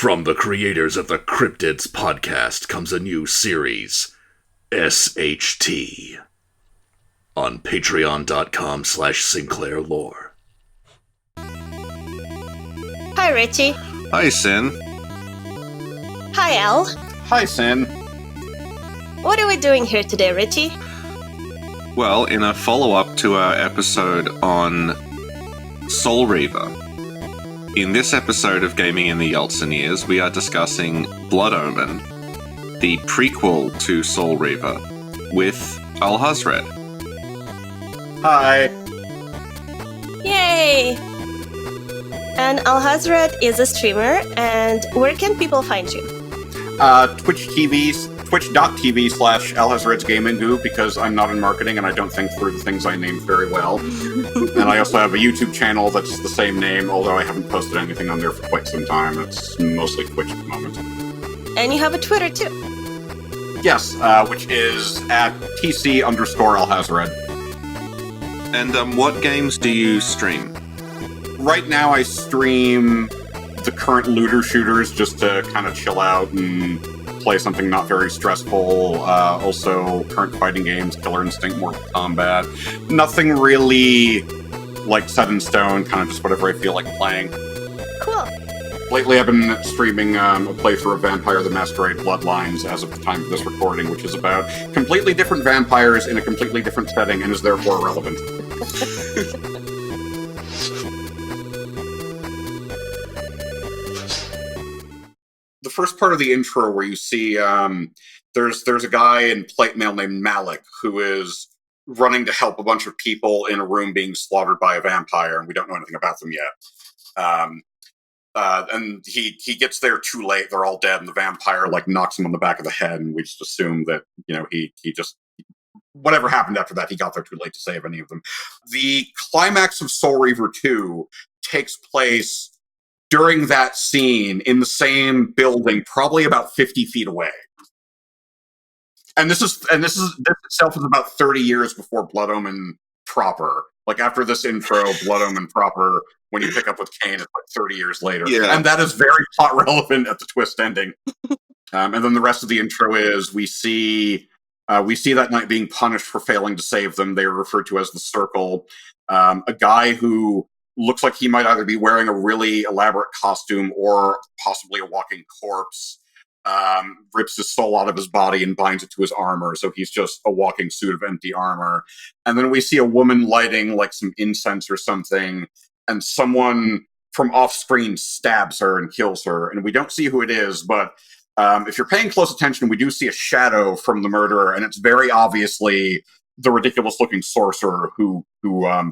From the creators of the Cryptids podcast comes a new series, SHT, on patreon.com/SinclairLore. Hi, Richie. Hi, Sin. Hi, Al. Hi, Sin. What are we doing here today, Richie? Well, in a follow-up to our episode on Soul Reaver, in this episode of Gaming in the Yeltsin Years, we are discussing Blood Omen, the prequel to Soul Reaver, with Alhazred. Hi. Yay! And Alhazred is a streamer, and where can people find you? Twitch.tv/Alhazred's Gaming Goo, because I'm not in marketing and I don't think through the things I named very well. And I also have a YouTube channel that's the same name, although I haven't posted anything on there for quite some time. It's mostly Twitch at the moment. And you have a Twitter, too. Yes, which is at TC_Alhazred. And what games do you stream? Right now I stream the current looter shooters just to kind of chill out and play something not very stressful. Also, current fighting games, Killer Instinct, Mortal Kombat. Nothing really like set in stone, kind of just whatever I feel like playing. Cool. Lately I've been streaming a playthrough of Vampire the Masquerade Bloodlines as of the time of this recording, which is about completely different vampires in a completely different setting and is therefore irrelevant. The first part of the intro where you see there's a guy in plate mail named Malik who is running to help a bunch of people in a room being slaughtered by a vampire, and we don't know anything about them yet. And he gets there too late. They're all dead, and the vampire knocks him on the back of the head, and we just assume that he just whatever happened after that, he got there too late to save any of them. The climax of Soul Reaver 2 takes place during that scene in the same building, probably about 50 feet away. And this itself is about 30 years before Blood Omen proper. After this intro, Blood Omen proper, when you pick up with Kane, it's 30 years later. Yeah. And that is very plot relevant at the twist ending. And then the rest of the intro is we see that knight being punished for failing to save them. They are referred to as the Circle. A guy who looks like he might either be wearing a really elaborate costume or possibly a walking corpse, rips his soul out of his body and binds it to his armor, so he's just a walking suit of empty armor. And then we see a woman lighting some incense or something, and someone from off-screen stabs her and kills her, and we don't see who it is, but if you're paying close attention, we do see a shadow from the murderer, and it's very obviously the ridiculous-looking sorcerer who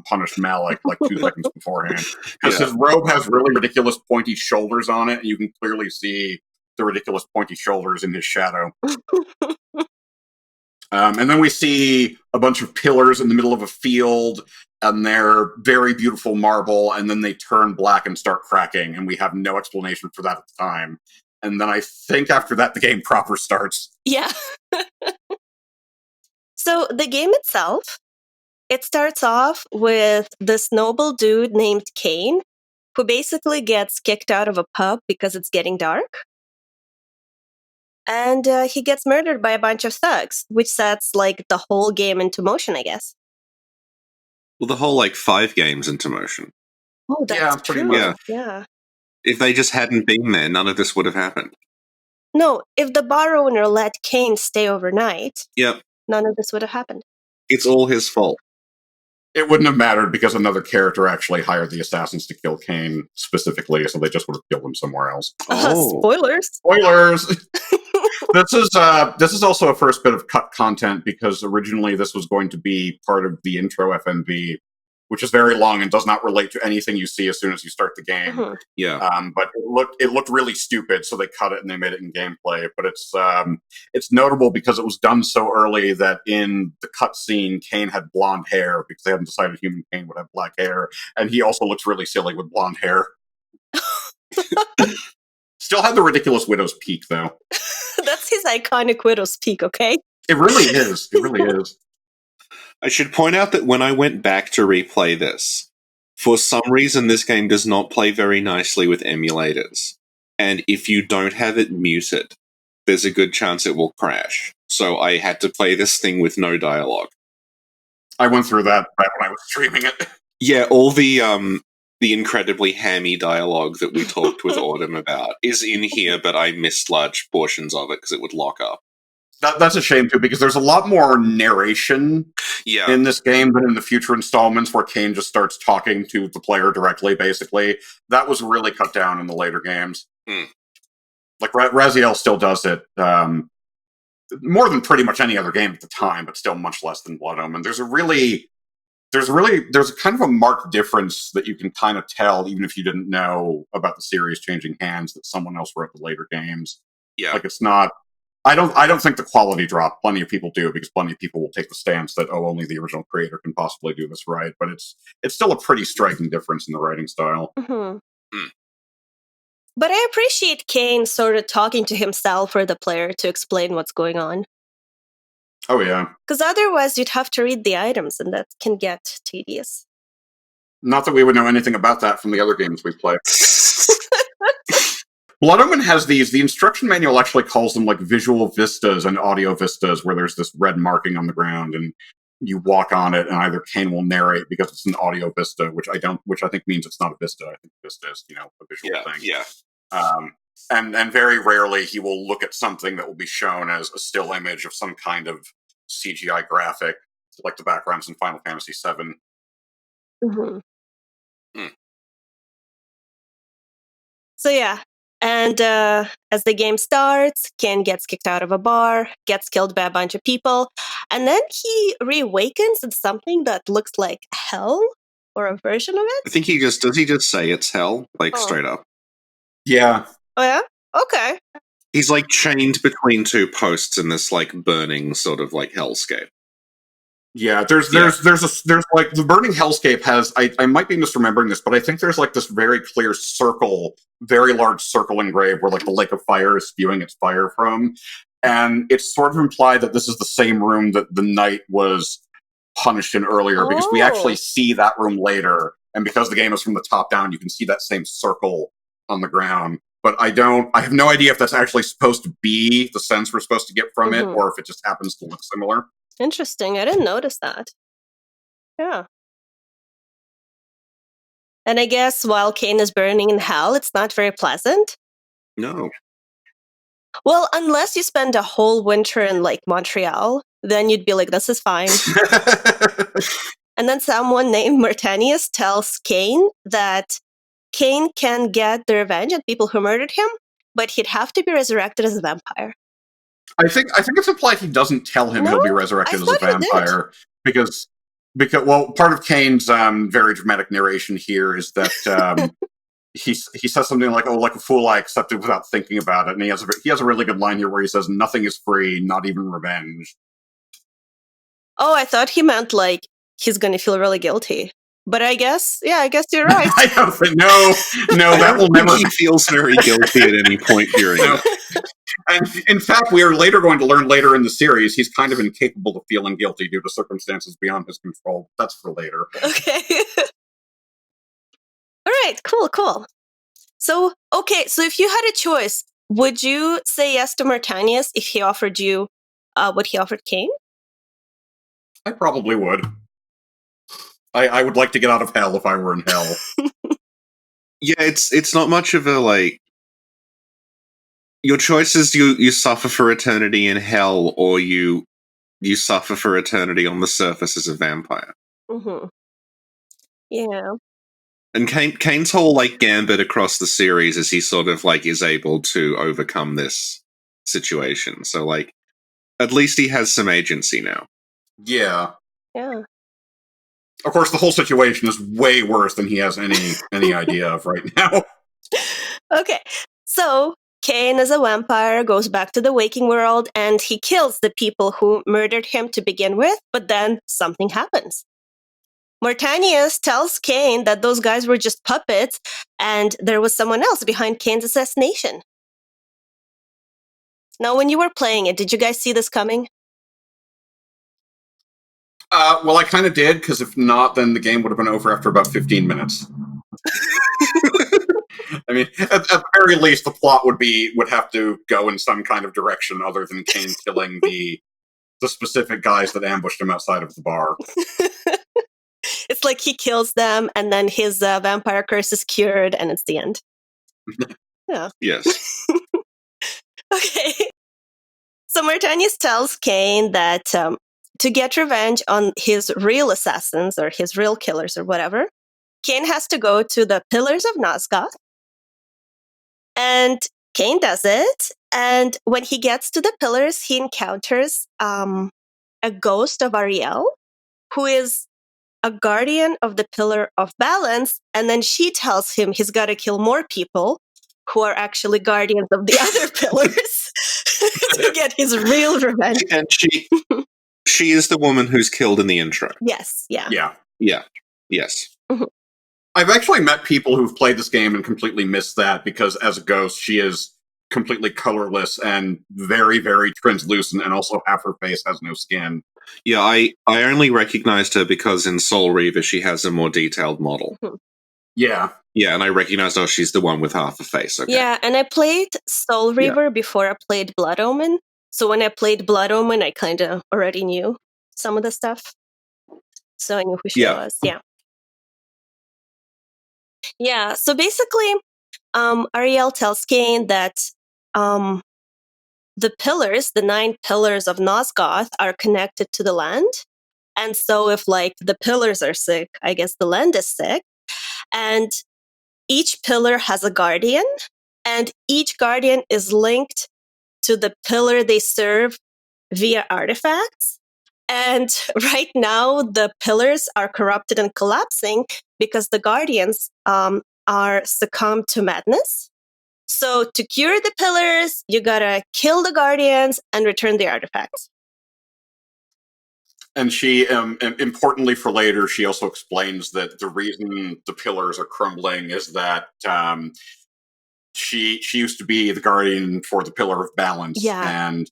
punished Malik 2 seconds beforehand. Because his robe has really ridiculous pointy shoulders on it, and you can clearly see the ridiculous pointy shoulders in his shadow. And then we see a bunch of pillars in the middle of a field, and they're very beautiful marble, and then they turn black and start cracking, and we have no explanation for that at the time. And then I think after that, the game proper starts. Yeah. So the game itself, it starts off with this noble dude named Kane, who basically gets kicked out of a pub because it's getting dark. And he gets murdered by a bunch of thugs, which sets the whole game into motion, I guess. Well, the whole 5 games into motion. Oh, that's pretty true. much. Yeah. If they just hadn't been there, none of this would have happened. No, if the bar owner let Kane stay overnight, Yep. none of this would have happened. It's all his fault. It wouldn't have mattered because another character actually hired the assassins to kill Kane specifically, so they just would have killed him somewhere else. Spoilers! Spoilers! This is also a first bit of cut content because originally this was going to be part of the intro FMV, which is very long and does not relate to anything you see as soon as you start the game. Mm-hmm. Yeah. But it looked really stupid, so they cut it and they made it in gameplay. But it's notable because it was done so early that in the cutscene, Kane had blonde hair because they hadn't decided human Kane would have black hair, and he also looks really silly with blonde hair. Still had the ridiculous widow's peak, though. That's his iconic widow's peak, okay? It really is. It really is. I should point out that when I went back to replay this, for some reason this game does not play very nicely with emulators. and if you don't have it muted, there's a good chance it will crash. So I had to play this thing with no dialogue. I went through that back when I was streaming it. Yeah, all the incredibly hammy dialogue that we talked with Autumn about is in here, but I missed large portions of it because it would lock up. That's a shame, too, because there's a lot more narration in this game than in the future installments where Kane just starts talking to the player directly, basically. That was really cut down in the later games. Like, Raziel still does it more than pretty much any other game at the time, but still much less than Blood Omen. There's kind of a marked difference that you can kind of tell, even if you didn't know about the series changing hands, that someone else wrote the later games. Yeah. Like, it's not... I don't think the quality dropped. Plenty of people do, because plenty of people will take the stance that, only the original creator can possibly do this right. But it's still a pretty striking difference in the writing style. Mm-hmm. But I appreciate Kane sort of talking to himself or the player to explain what's going on. Oh, yeah. Because otherwise you'd have to read the items, and that can get tedious. Not that we would know anything about that from the other games we've played. Blood Omen has these, the instruction manual actually calls them like visual vistas and audio vistas, where there's this red marking on the ground and you walk on it and either Kane will narrate because it's an audio vista, which I think means it's not a vista. I think vista is, a visual thing. Yeah. And very rarely he will look at something that will be shown as a still image of some kind of CGI graphic, like the backgrounds in Final Fantasy VII. Mm-hmm. So yeah. And as the game starts, Kane gets kicked out of a bar, gets killed by a bunch of people, and then he reawakens in something that looks like hell, or a version of it. I think does he just say it's hell, straight up? Yeah. Oh yeah? Okay. He's like chained between two posts in this like burning sort of like hellscape. Yeah, there's like the burning hellscape has, I might be misremembering this, but I think there's like this very clear circle, very large circle engraved where like the lake of fire is spewing its fire from. And it's sort of implied that this is the same room that the knight was punished in earlier, because we actually see that room later. And because the game is from the top down, you can see that same circle on the ground. But I have no idea if that's actually supposed to be the sense we're supposed to get from it, or if it just happens to look similar. Interesting. I didn't notice that. Yeah. And I guess while Kane is burning in hell, it's not very pleasant. No. Well, unless you spend a whole winter in like Montreal, then you'd be like, this is fine. And then someone named Martanius tells Kane that Kane can get the revenge on people who murdered him, but he'd have to be resurrected as a vampire. I think it's implied he doesn't tell him he'll be resurrected as a vampire, because part of Kane's very dramatic narration here is that he says something like, "Oh, like a fool, I accepted without thinking about it," and he has a really good line here where he says, "Nothing is free, not even revenge." Oh, I thought he meant like he's going to feel really guilty. But I guess you're right. I don't think, no, that will never. He feels very guilty at any point during it. And in fact, we are later going to learn later in the series, he's kind of incapable of feeling guilty due to circumstances beyond his control. That's for later. Okay. All right, cool. So if you had a choice, would you say yes to Martanius if he offered you what he offered Kane? I probably would. I would like to get out of hell if I were in hell. Yeah, it's not much of a like. Your choice is you suffer for eternity in hell, or you suffer for eternity on the surface as a vampire. Mm-hmm. Yeah. And Kane's whole like gambit across the series is he sort of like is able to overcome this situation. So like, at least he has some agency now. Yeah. Yeah. Of course, the whole situation is way worse than he has any idea of right now. Okay, so Kane as a vampire goes back to the waking world and he kills the people who murdered him to begin with, but then something happens. Martanius tells Kane that those guys were just puppets and there was someone else behind Kane's assassination. Now, when you were playing it, did you guys see this coming? Well, I kind of did, because if not, then the game would have been over after about 15 minutes. I mean, at the very least, the plot would have to go in some kind of direction other than Kane killing the specific guys that ambushed him outside of the bar. It's like he kills them, and then his vampire curse is cured, and it's the end. Yeah. Yes. Okay. So Martanius tells Kane that to get revenge on his real assassins or his real killers or whatever, Kane has to go to the Pillars of Nosgoth. And Kane does it. And when he gets to the pillars, he encounters a ghost of Ariel, who is a guardian of the Pillar of Balance. And then she tells him he's got to kill more people who are actually guardians of the other pillars to get his real revenge. And she is the woman who's killed in the intro. Yes, yeah. Yeah. Yes. Mhm. I've actually met people who've played this game and completely missed that because as a ghost, she is completely colorless and very, very translucent, and also half her face has no skin. Yeah, I only recognized her because in Soul Reaver she has a more detailed model. Mhm. Yeah. Yeah, and I recognized, oh, she's the one with half a face. Okay. Yeah, and I played Soul Reaver before I played Blood Omen. So when I played Blood Omen, I kind of already knew some of the stuff. So I knew who she was. Yeah. Yeah, so basically, Ariel tells Kane that the pillars, the 9 pillars of Nosgoth, are connected to the land. And so if, like, the pillars are sick, I guess the land is sick. And each pillar has a guardian, and each guardian is linked to the pillar they serve via artifacts. And right now, the pillars are corrupted and collapsing because the guardians are succumbed to madness. So to cure the pillars, you gotta kill the guardians and return the artifacts. And she, importantly for later, she also explains that the reason the pillars are crumbling is that she used to be the guardian for the Pillar of Balance, and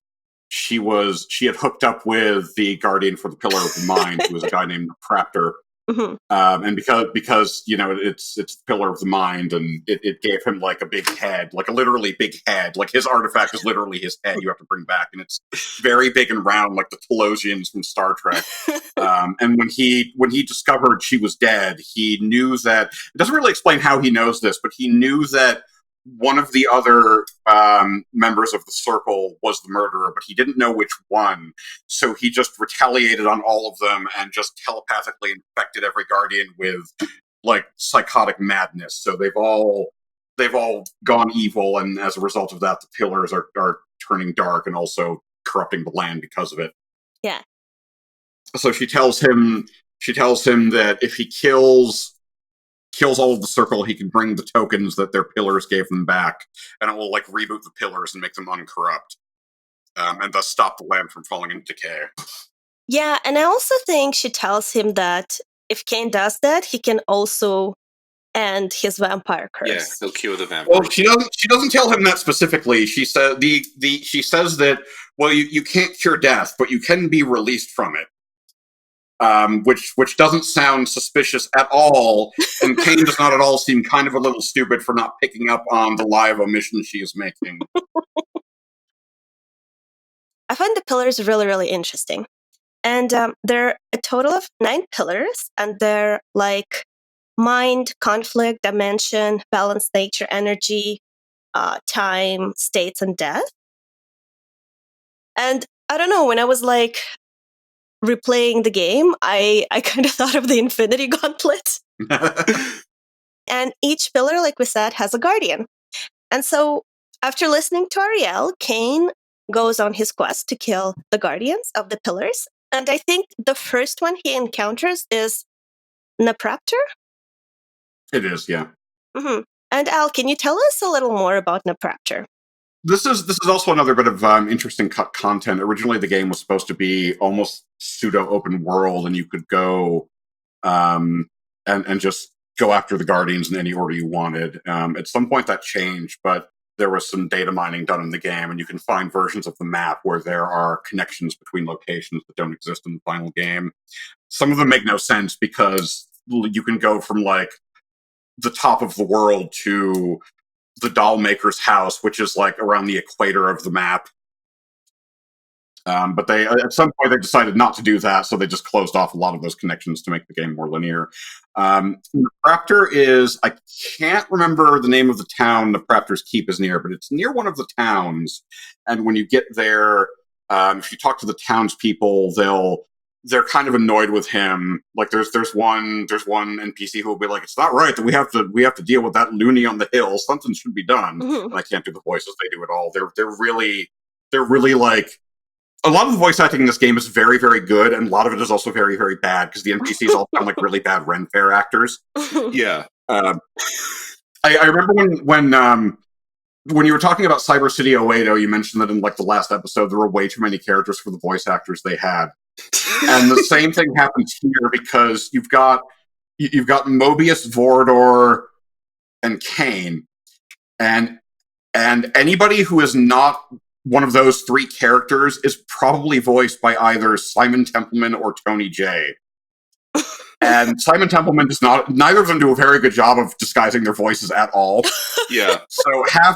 she had hooked up with the guardian for the Pillar of the Mind, who was a guy named Raptor. Mm-hmm. And because it's the Pillar of the Mind, and it gave him like a big head, like a literally big head. Like his artifact is literally his head you have to bring back, and it's very big and round, like the Telosians from Star Trek. And when he discovered she was dead, he knew that, it doesn't really explain how he knows this, but he knew that one of the other members of the Circle was the murderer, but he didn't know which one. So he just retaliated on all of them and just telepathically infected every guardian with like psychotic madness. So they've all gone evil, and as a result of that, the pillars are turning dark and also corrupting the land because of it. Yeah. So she tells him that if he kills all of the Circle, he can bring the tokens that their pillars gave them back, and it will like reboot the pillars and make them uncorrupt, and thus stop the land from falling into decay. Yeah, and I also think she tells him that if Kane does that, he can also end his vampire curse. Yeah, he'll cure the vampire. Well, she doesn't tell him that specifically. She said she says that, well, you can't cure death, but you can be released from it. Which doesn't sound suspicious at all, and Kane does not at all seem kind of a little stupid for not picking up on the live omission she is making. I find the pillars really, really interesting. And there are a total of 9 pillars, and they're like mind, conflict, dimension, balance, nature, energy, time, states, and death. And I don't know, when I was like replaying the game, I kind of thought of the Infinity Gauntlet. And each pillar, like we said, has a guardian. And so after listening to Ariel, Kane goes on his quest to kill the guardians of the pillars. And I think the first one he encounters is Napraptor? It is, yeah. Mm-hmm. And Al, can you tell us a little more about Napraptor? This is also another bit of interesting content. Originally, the game was supposed to be almost pseudo open world, and you could go and just go after the Guardians in any order you wanted. At some point, that changed, but there was some data mining done in the game, and you can find versions of the map where there are connections between locations that don't exist in the final game. Some of them make no sense because you can go from like the top of the world to doll maker's house, which is like around the equator of the map. But they at some point they decided not to do that, so they just closed off a lot of those connections to make the game more linear. The Raptor is, I can't remember the name of the town the Raptor's Keep is near, but it's near one of the towns. And when you get there, if you talk to the townspeople, they're kind of annoyed with him. Like there's one NPC who will be like, "It's not right that we have to deal with that loony on the hill. Something should be done." And I can't do the voices; they do it all. They're really like. A lot of the voice acting in this game is very, very good, and a lot of it is also very, very bad, because the NPCs all sound like really bad Ren Fair actors. Yeah. I remember when you were talking about Cyber City Oedo, you mentioned that in like the last episode, there were way too many characters for the voice actors they had. And the same thing happens here, because you've got Mobius, Vorador, and Kane, and anybody who is not one of those three characters is probably voiced by either Simon Templeman or Tony J. And Simon Templeman does not. Neither of them do a very good job of disguising their voices at all. Yeah. So half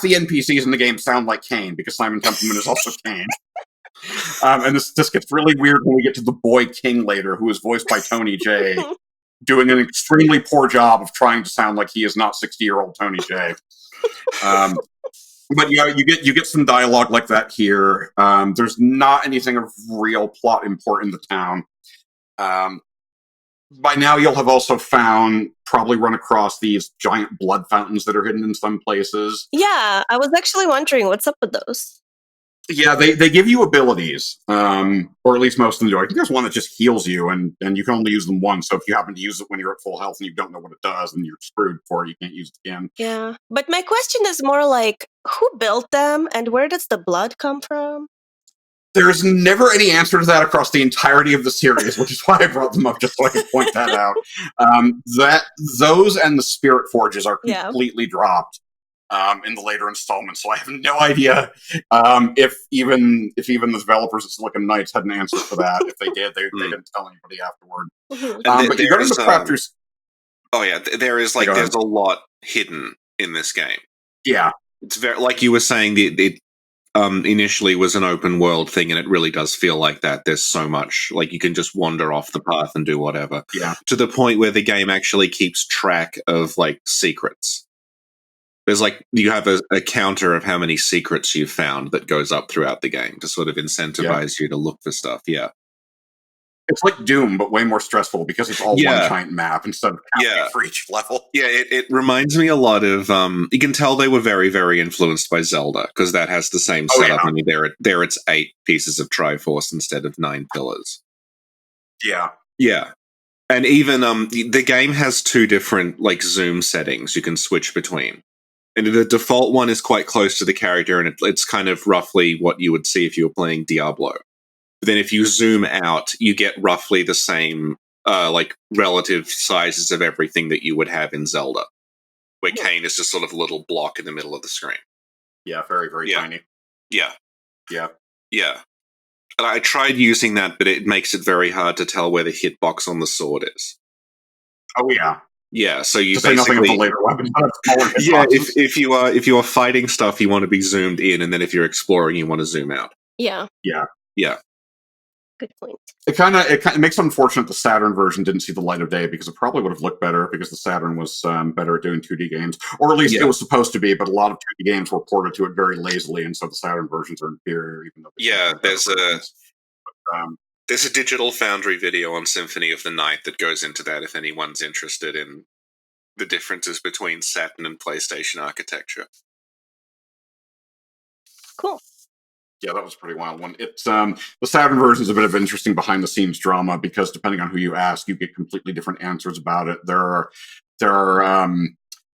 the NPCs in the game sound like Kane, because Simon Templeman is also Kane. And this gets really weird when we get to the boy King later, who is voiced by Tony J, doing an extremely poor job of trying to sound like he is not 60-year-old Tony J. But yeah, you get some dialogue like that here. There's not anything of real plot import in the town. By now, you'll have also probably run across these giant blood fountains that are hidden in some places. Yeah, I was actually wondering what's up with those. Yeah, they give you abilities, or at least most of them do. I think there's one that just heals you, and you can only use them once. So if you happen to use it when you're at full health and you don't know what it does, then you're screwed for it. You can't use it again. Yeah, but my question is more like, who built them, and where does the blood come from? There's never any answer to that across the entirety of the series, which is why I brought them up, just so I could point that out. Those and the Spirit Forges are completely dropped in the later installments, so I have no idea if even the developers at Silicon Knights had an answer for that. If they did, they didn't tell anybody afterward. But you go to the Raptors. Oh yeah, there's a lot hidden in this game. Yeah, it's very, like you were saying, it initially was an open world thing, and it really does feel like that. There's so much, like you can just wander off the path and do whatever. Yeah, to the point where the game actually keeps track of like secrets. There's like, you have a counter of how many secrets you've found that goes up throughout the game to sort of incentivize you to look for stuff. Yeah. It's like Doom, but way more stressful, because it's all one giant map instead of counting for each level. Yeah, it reminds me a lot of, you can tell they were very, very influenced by Zelda, because that has the same setup. I mean, there it's 8 pieces of Triforce instead of 9 pillars. Yeah. Yeah. And even, the game has 2 different, like, zoom settings you can switch between. And the default one is quite close to the character, and it's kind of roughly what you would see if you were playing Diablo. But then if you zoom out, you get roughly the same, like, relative sizes of everything that you would have in Zelda, where Kain is just sort of a little block in the middle of the screen. Yeah, very, very tiny. Yeah. Yeah. Yeah. And I tried using that, but it makes it very hard to tell where the hitbox on the sword is. Oh, yeah. Yeah, so you just basically nothing of the later weapons. Yeah, if you are fighting stuff, you want to be zoomed in, and then if you're exploring, you want to zoom out. Yeah. Good point. It makes it unfortunate the Saturn version didn't see the light of day, because it probably would have looked better, because the Saturn was better at doing 2D games, or at least it was supposed to be. But a lot of 2D games were ported to it very lazily, and so the Saturn versions are inferior. Even though there's a Digital Foundry video on Symphony of the Night that goes into that, if anyone's interested in the differences between Saturn and PlayStation architecture. Cool. Yeah, that was a pretty wild one. It's the Saturn version is a bit of interesting behind-the-scenes drama, because depending on who you ask, you get completely different answers about it. There are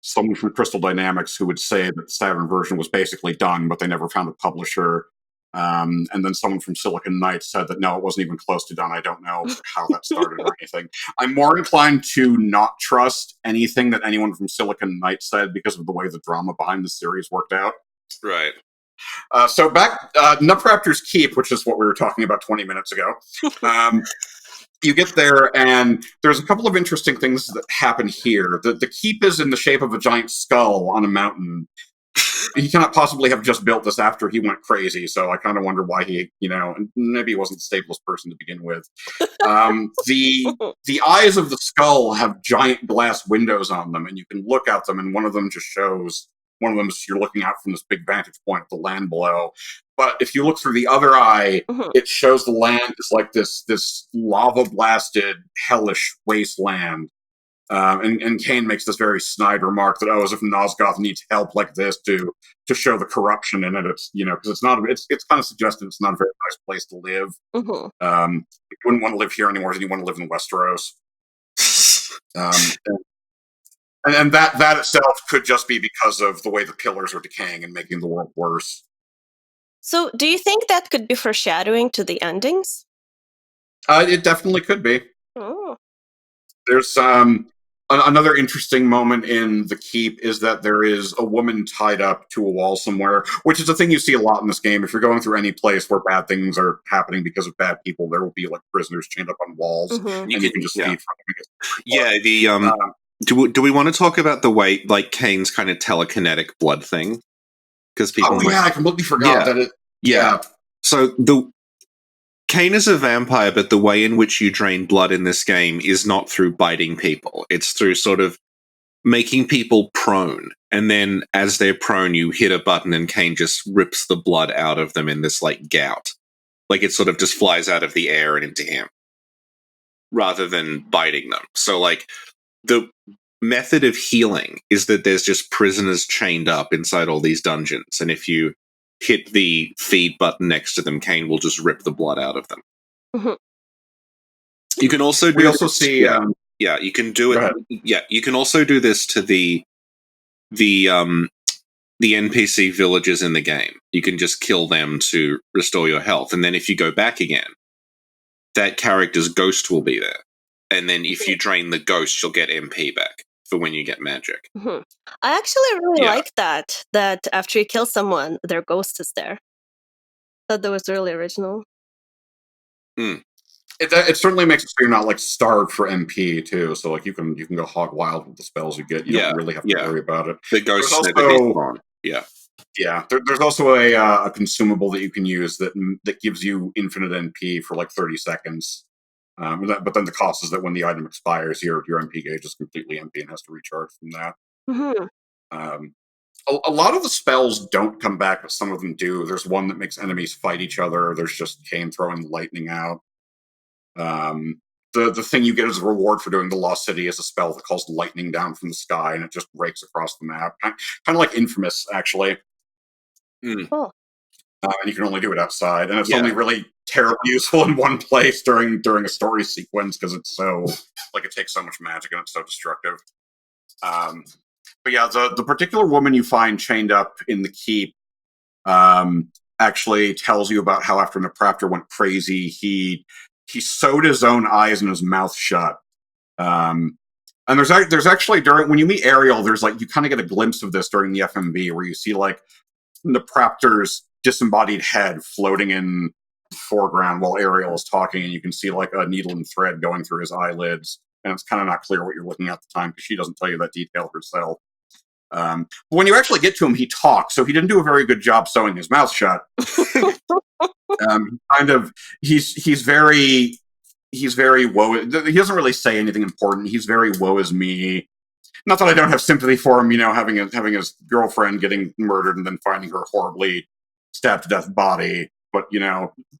someone from Crystal Dynamics who would say that the Saturn version was basically done, but they never found a publisher. And then someone from Silicon Knights said that no, it wasn't even close to done. I don't know how that started or anything. I'm more inclined to not trust anything that anyone from Silicon Knights said, because of the way the drama behind the series worked out. Right. So back, Raptor's Keep, which is what we were talking about 20 minutes ago. you get there, and there's a couple of interesting things that happen here. The keep is in the shape of a giant skull on a mountain. He cannot possibly have just built this after he went crazy, so I kind of wonder why maybe he wasn't the stablest person to begin with. The eyes of the skull have giant glass windows on them, and you can look at them, and one of them is you're looking out from this big vantage point of the land below. But if you look through the other eye, it shows the land is like this lava-blasted, hellish wasteland. And Kane makes this very snide remark that, as if Nosgoth needs help like this to show the corruption in it. It's, because it's kind of suggested it's not a very nice place to live. You wouldn't want to live here anymore than you want to live in Westeros. And that itself could just be because of the way the pillars are decaying and making the world worse. So, do you think that could be foreshadowing to the endings? It definitely could be. Oh. There's another interesting moment in the keep is that there is a woman tied up to a wall somewhere, which is a thing you see a lot in this game. If you're going through any place where bad things are happening because of bad people, there will be like prisoners chained up on walls, and you can just feed from them. Yeah, do we want to talk about the way like Kane's kind of telekinetic blood thing? Because people, I completely forgot that it. Yeah. So Kane is a vampire, but the way in which you drain blood in this game is not through biting people. It's through sort of making people prone. And then as they're prone, you hit a button and Kane just rips the blood out of them in this like gout. Like it sort of just flies out of the air and into him rather than biting them. So like the method of healing is that there's just prisoners chained up inside all these dungeons. And if you hit the feed button next to them, Kane will just rip the blood out of them. You can also do. We also see. You can do it. Yeah, you can also do this to the NPC villagers in the game. You can just kill them to restore your health, and then if you go back again, that character's ghost will be there. And then if you drain the ghost, you'll get MP back for when you get magic. I actually really like that after you kill someone, their ghost is there. Thought that was really original. It certainly makes it so you're not like starved for MP too. So like you can go hog wild with the spells you get. You don't really have to worry about it. The ghost also, there's also a consumable that you can use that gives you infinite MP for like 30 seconds. But then the cost is that when the item expires, your MP gauge is completely empty and has to recharge from that. A lot of the spells don't come back, but some of them do. There's one that makes enemies fight each other. There's just Kane throwing lightning out. The thing you get as a reward for doing the Lost City is a spell that calls lightning down from the sky, and it just rakes across the map. Kind of like Infamous, actually. Cool. And you can only do it outside, and it's only really terribly useful in one place during a story sequence because it's so it takes so much magic and it's so destructive. But yeah, the particular woman you find chained up in the keep actually tells you about how after Napraptor went crazy, he sewed his own eyes and his mouth shut. And there's actually when you meet Ariel, there's you kind of get a glimpse of this during the FMV where you see Napraptor's disembodied head floating in the foreground while Ariel is talking, and you can see a needle and thread going through his eyelids, and it's kind of not clear what you're looking at the time because she doesn't tell you that detail herself. But when you actually get to him, he talks, so he didn't do a very good job sewing his mouth shut. He's very woe. He doesn't really say anything important. He's very woe is me. Not that I don't have sympathy for him, having his girlfriend getting murdered and then finding her horribly stabbed to death body, but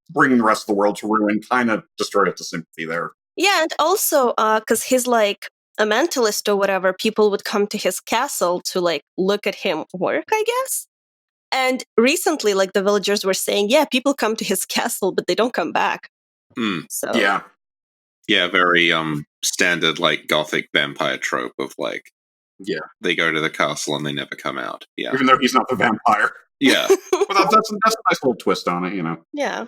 bringing the rest of the world to ruin kind of destroys the sympathy there. Yeah, and also because he's a mentalist or whatever, people would come to his castle to look at him work, I guess. And recently, the villagers were saying, yeah, people come to his castle, but they don't come back. So yeah, very standard gothic vampire trope of they go to the castle and they never come out. Yeah, even though he's not the vampire. Yeah, but that's a nice little twist on it, Yeah.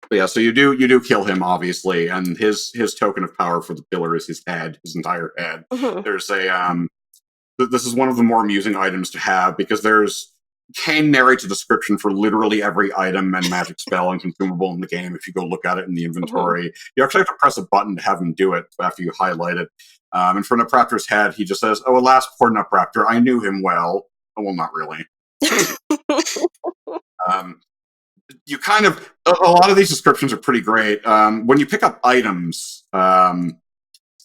But yeah, so you do kill him, obviously, and his token of power for the pillar is his head, his entire head. There's a this is one of the more amusing items to have because there's Kain narrates a description for literally every item and magic spell and consumable in the game. If you go look at it in the inventory, you actually have to press a button to have him do it after you highlight it. And for Nupraptor's head, he just says, "Oh, alas, poor Nupraptor. I knew him well." Oh, well, not really. You kind of a lot of these descriptions are pretty great. When you pick up items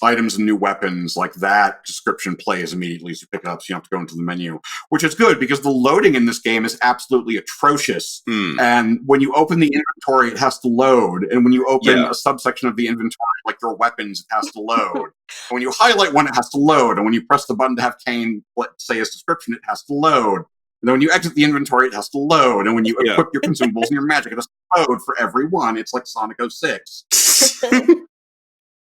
and new weapons, like that description plays immediately as you pick it up, so you don't have to go into the menu, which is good because the loading in this game is absolutely atrocious. And when you open the inventory, it has to load, and when you open a subsection of the inventory, like your weapons, it has to load. And when you highlight one, it has to load, and when you press the button to have Kain say his description, it has to load. And then when you exit the inventory, it has to load, and when you equip your consumables and your magic, it has to load for every one. It's like Sonic 06.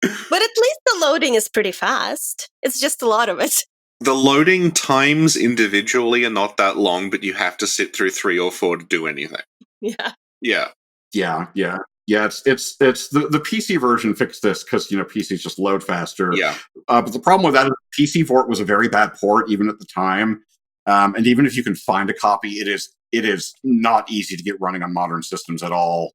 But at least the loading is pretty fast. It's just a lot of it. The loading times individually are not that long, but you have to sit through 3 or 4 to do anything. Yeah. Yeah. It's the PC version fixed this because PCs just load faster. Yeah. But the problem with that is PC port was a very bad port even at the time. And even if you can find a copy, it is not easy to get running on modern systems at all.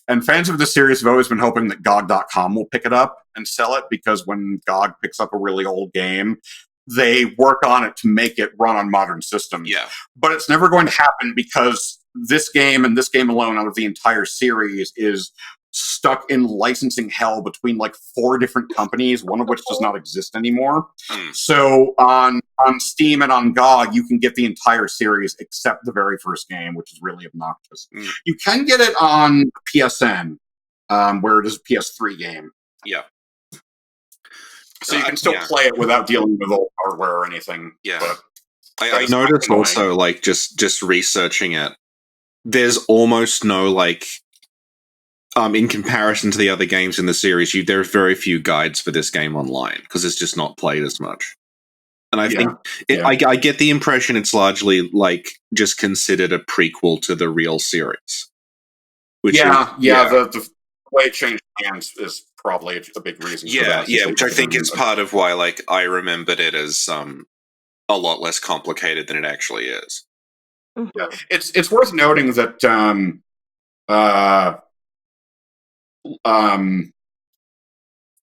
And fans of this series have always been hoping that GOG.com will pick it up and sell it, because when GOG picks up a really old game, they work on it to make it run on modern systems. Yeah. But it's never going to happen because this game and this game alone out of the entire series is stuck in licensing hell between like 4 different companies, one of which does not exist anymore. So on Steam and on GOG, you can get the entire series except the very first game, which is really obnoxious. You can get it on PSN, where it is a PS3 game. Yeah. So you can still play it without dealing with old hardware or anything. Yeah. But I noticed also, like, just researching it, there's almost no, like, in comparison to the other games in the series, there are very few guides for this game online, because it's just not played as much. And I think, I get the impression it's largely, like, just considered a prequel to the real series. Which the way it changed hands is probably a big reason for that. Yeah, which I think is part of why, like, I remembered it as a lot less complicated than it actually is. Yeah, it's worth noting that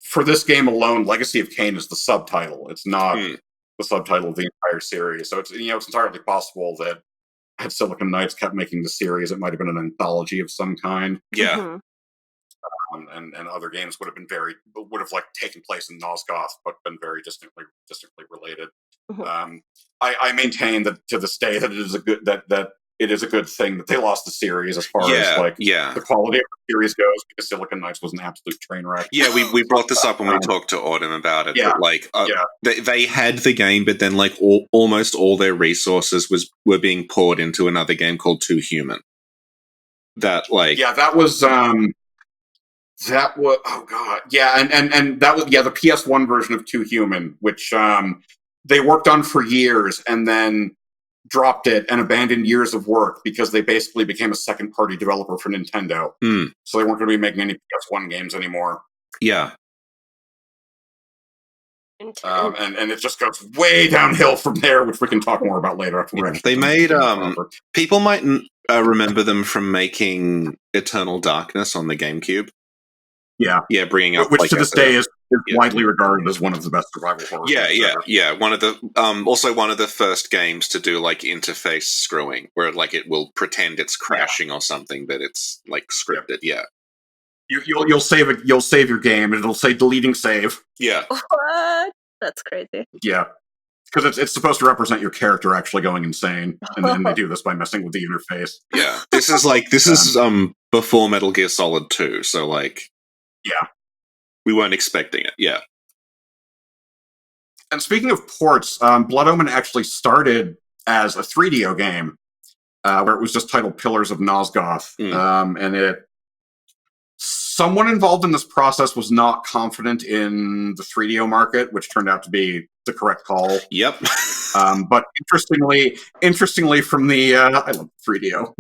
for this game alone, Legacy of Kain is the subtitle. It's not the subtitle of the entire series. So it's entirely possible that had Silicon Knights kept making the series, it might have been an anthology of some kind. Yeah. And other games would have like taken place in Nosgoth, but been very distantly related. I maintain that to this day that it is a good that it is a good thing that they lost the series as far as like the quality of the series goes, because Silicon Knights was an absolute train wreck. Yeah, we brought this up when we talked to Autumn about it. Yeah, but like they had the game, but then like almost all their resources were being poured into another game called Too Human. That was and that was the PS1 version of Too Human, which they worked on for years and then dropped it and abandoned years of work because they basically became a second-party developer for Nintendo. So they weren't going to be making any PS1 games anymore. Yeah. And it just goes way downhill from there, which we can talk more about later. After they made people might remember them from making Eternal Darkness on the GameCube. Yeah, bringing up which to this day is widely regarded as one of the best survival horror games ever. One of the also one of the first games to do like interface screwing, where like it will pretend it's crashing or something, but it's like scripted. You'll save your game and it'll say deleting save. What? That's crazy. Yeah, because it's supposed to represent your character actually going insane, and then they do this by messing with the interface. Yeah, this is before Metal Gear Solid 2, so like. Yeah. We weren't expecting it, yeah. And speaking of ports, Blood Omen actually started as a 3DO game, where it was just titled Pillars of Nosgoth. And someone involved in this process was not confident in the 3DO market, which turned out to be the correct call. Yep. But interestingly, from the I love 3DO.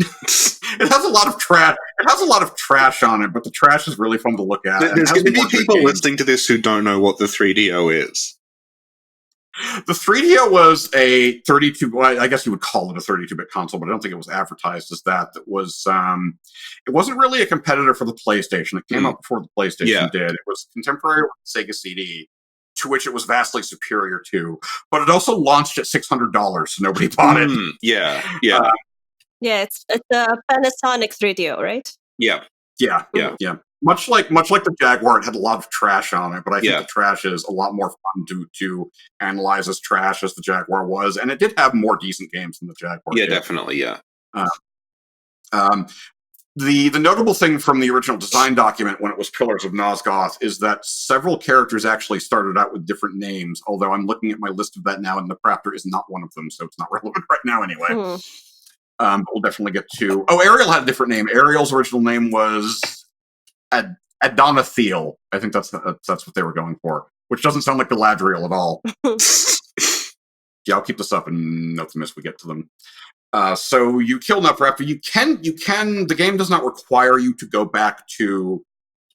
It has a lot of trash. It has a lot of trash on it, but the trash is really fun to look at. There's going to be people listening to this who don't know what the 3DO is. The 3DO was a 32. Well, I guess you would call it a 32-bit console, but I don't think it was advertised as that. It was. It wasn't really a competitor for the PlayStation. It came out before the PlayStation did. It was contemporary with Sega CD, to which it was vastly superior to. But it also launched at $600, so nobody bought it. Yeah. Yeah, it's a Panasonic 3DO, right? Yeah. Much like the Jaguar, it had a lot of trash on it, but I think the trash is a lot more fun to analyze as trash as the Jaguar was, and it did have more decent games than the Jaguar. Yeah, definitely. Yeah. The notable thing from the original design document when it was Pillars of Nosgoth is that several characters actually started out with different names, although I'm looking at my list of that now, and the Raptor is not one of them, so it's not relevant right now anyway. But we'll definitely get to... Oh, Ariel had a different name. Ariel's original name was Adonathiel. I think that's what they were going for, which doesn't sound like Galadriel at all. Yeah, I'll keep this up and note them as we get to them. So you kill enough Raptor. You can. The game does not require you to go back to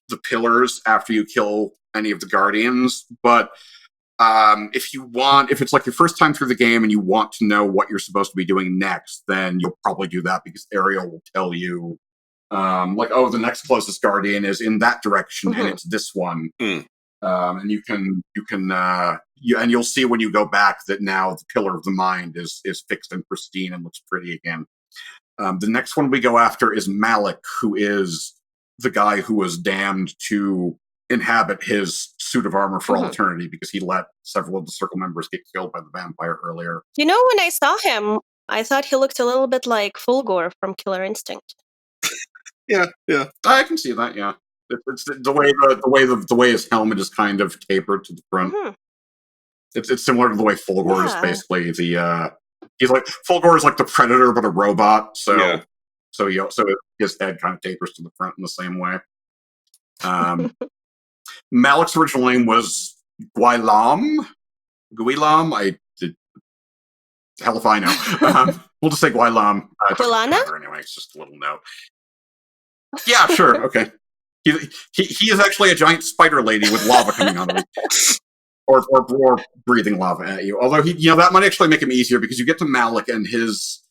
the pillars after you kill any of the Guardians, but if it's like your first time through the game and you want to know what you're supposed to be doing next, then you'll probably do that because Ariel will tell you, the next closest Guardian is in that direction and it's this one. And you'll see when you go back that now the Pillar of the Mind is fixed and pristine and looks pretty again. The next one we go after is Malik, who is the guy who was damned to inhabit his suit of armor for all eternity because he let several of the Circle members get killed by the vampire earlier. You know, when I saw him, I thought he looked a little bit like Fulgor from Killer Instinct. Yeah. I can see that. Yeah, it's the way his helmet is kind of tapered to the front. It's similar to the way Fulgor is basically he's like Fulgor is like the Predator but a robot. So his head kind of tapers to the front in the same way. Malik's original name was Guilam. Hell if I know. We'll just say Guilam. Anyway, it's just a little note. Yeah, sure, okay. He is actually a giant spider lady with lava coming out of him. Or breathing lava at you. Although that might actually make him easier because you get to Malik and his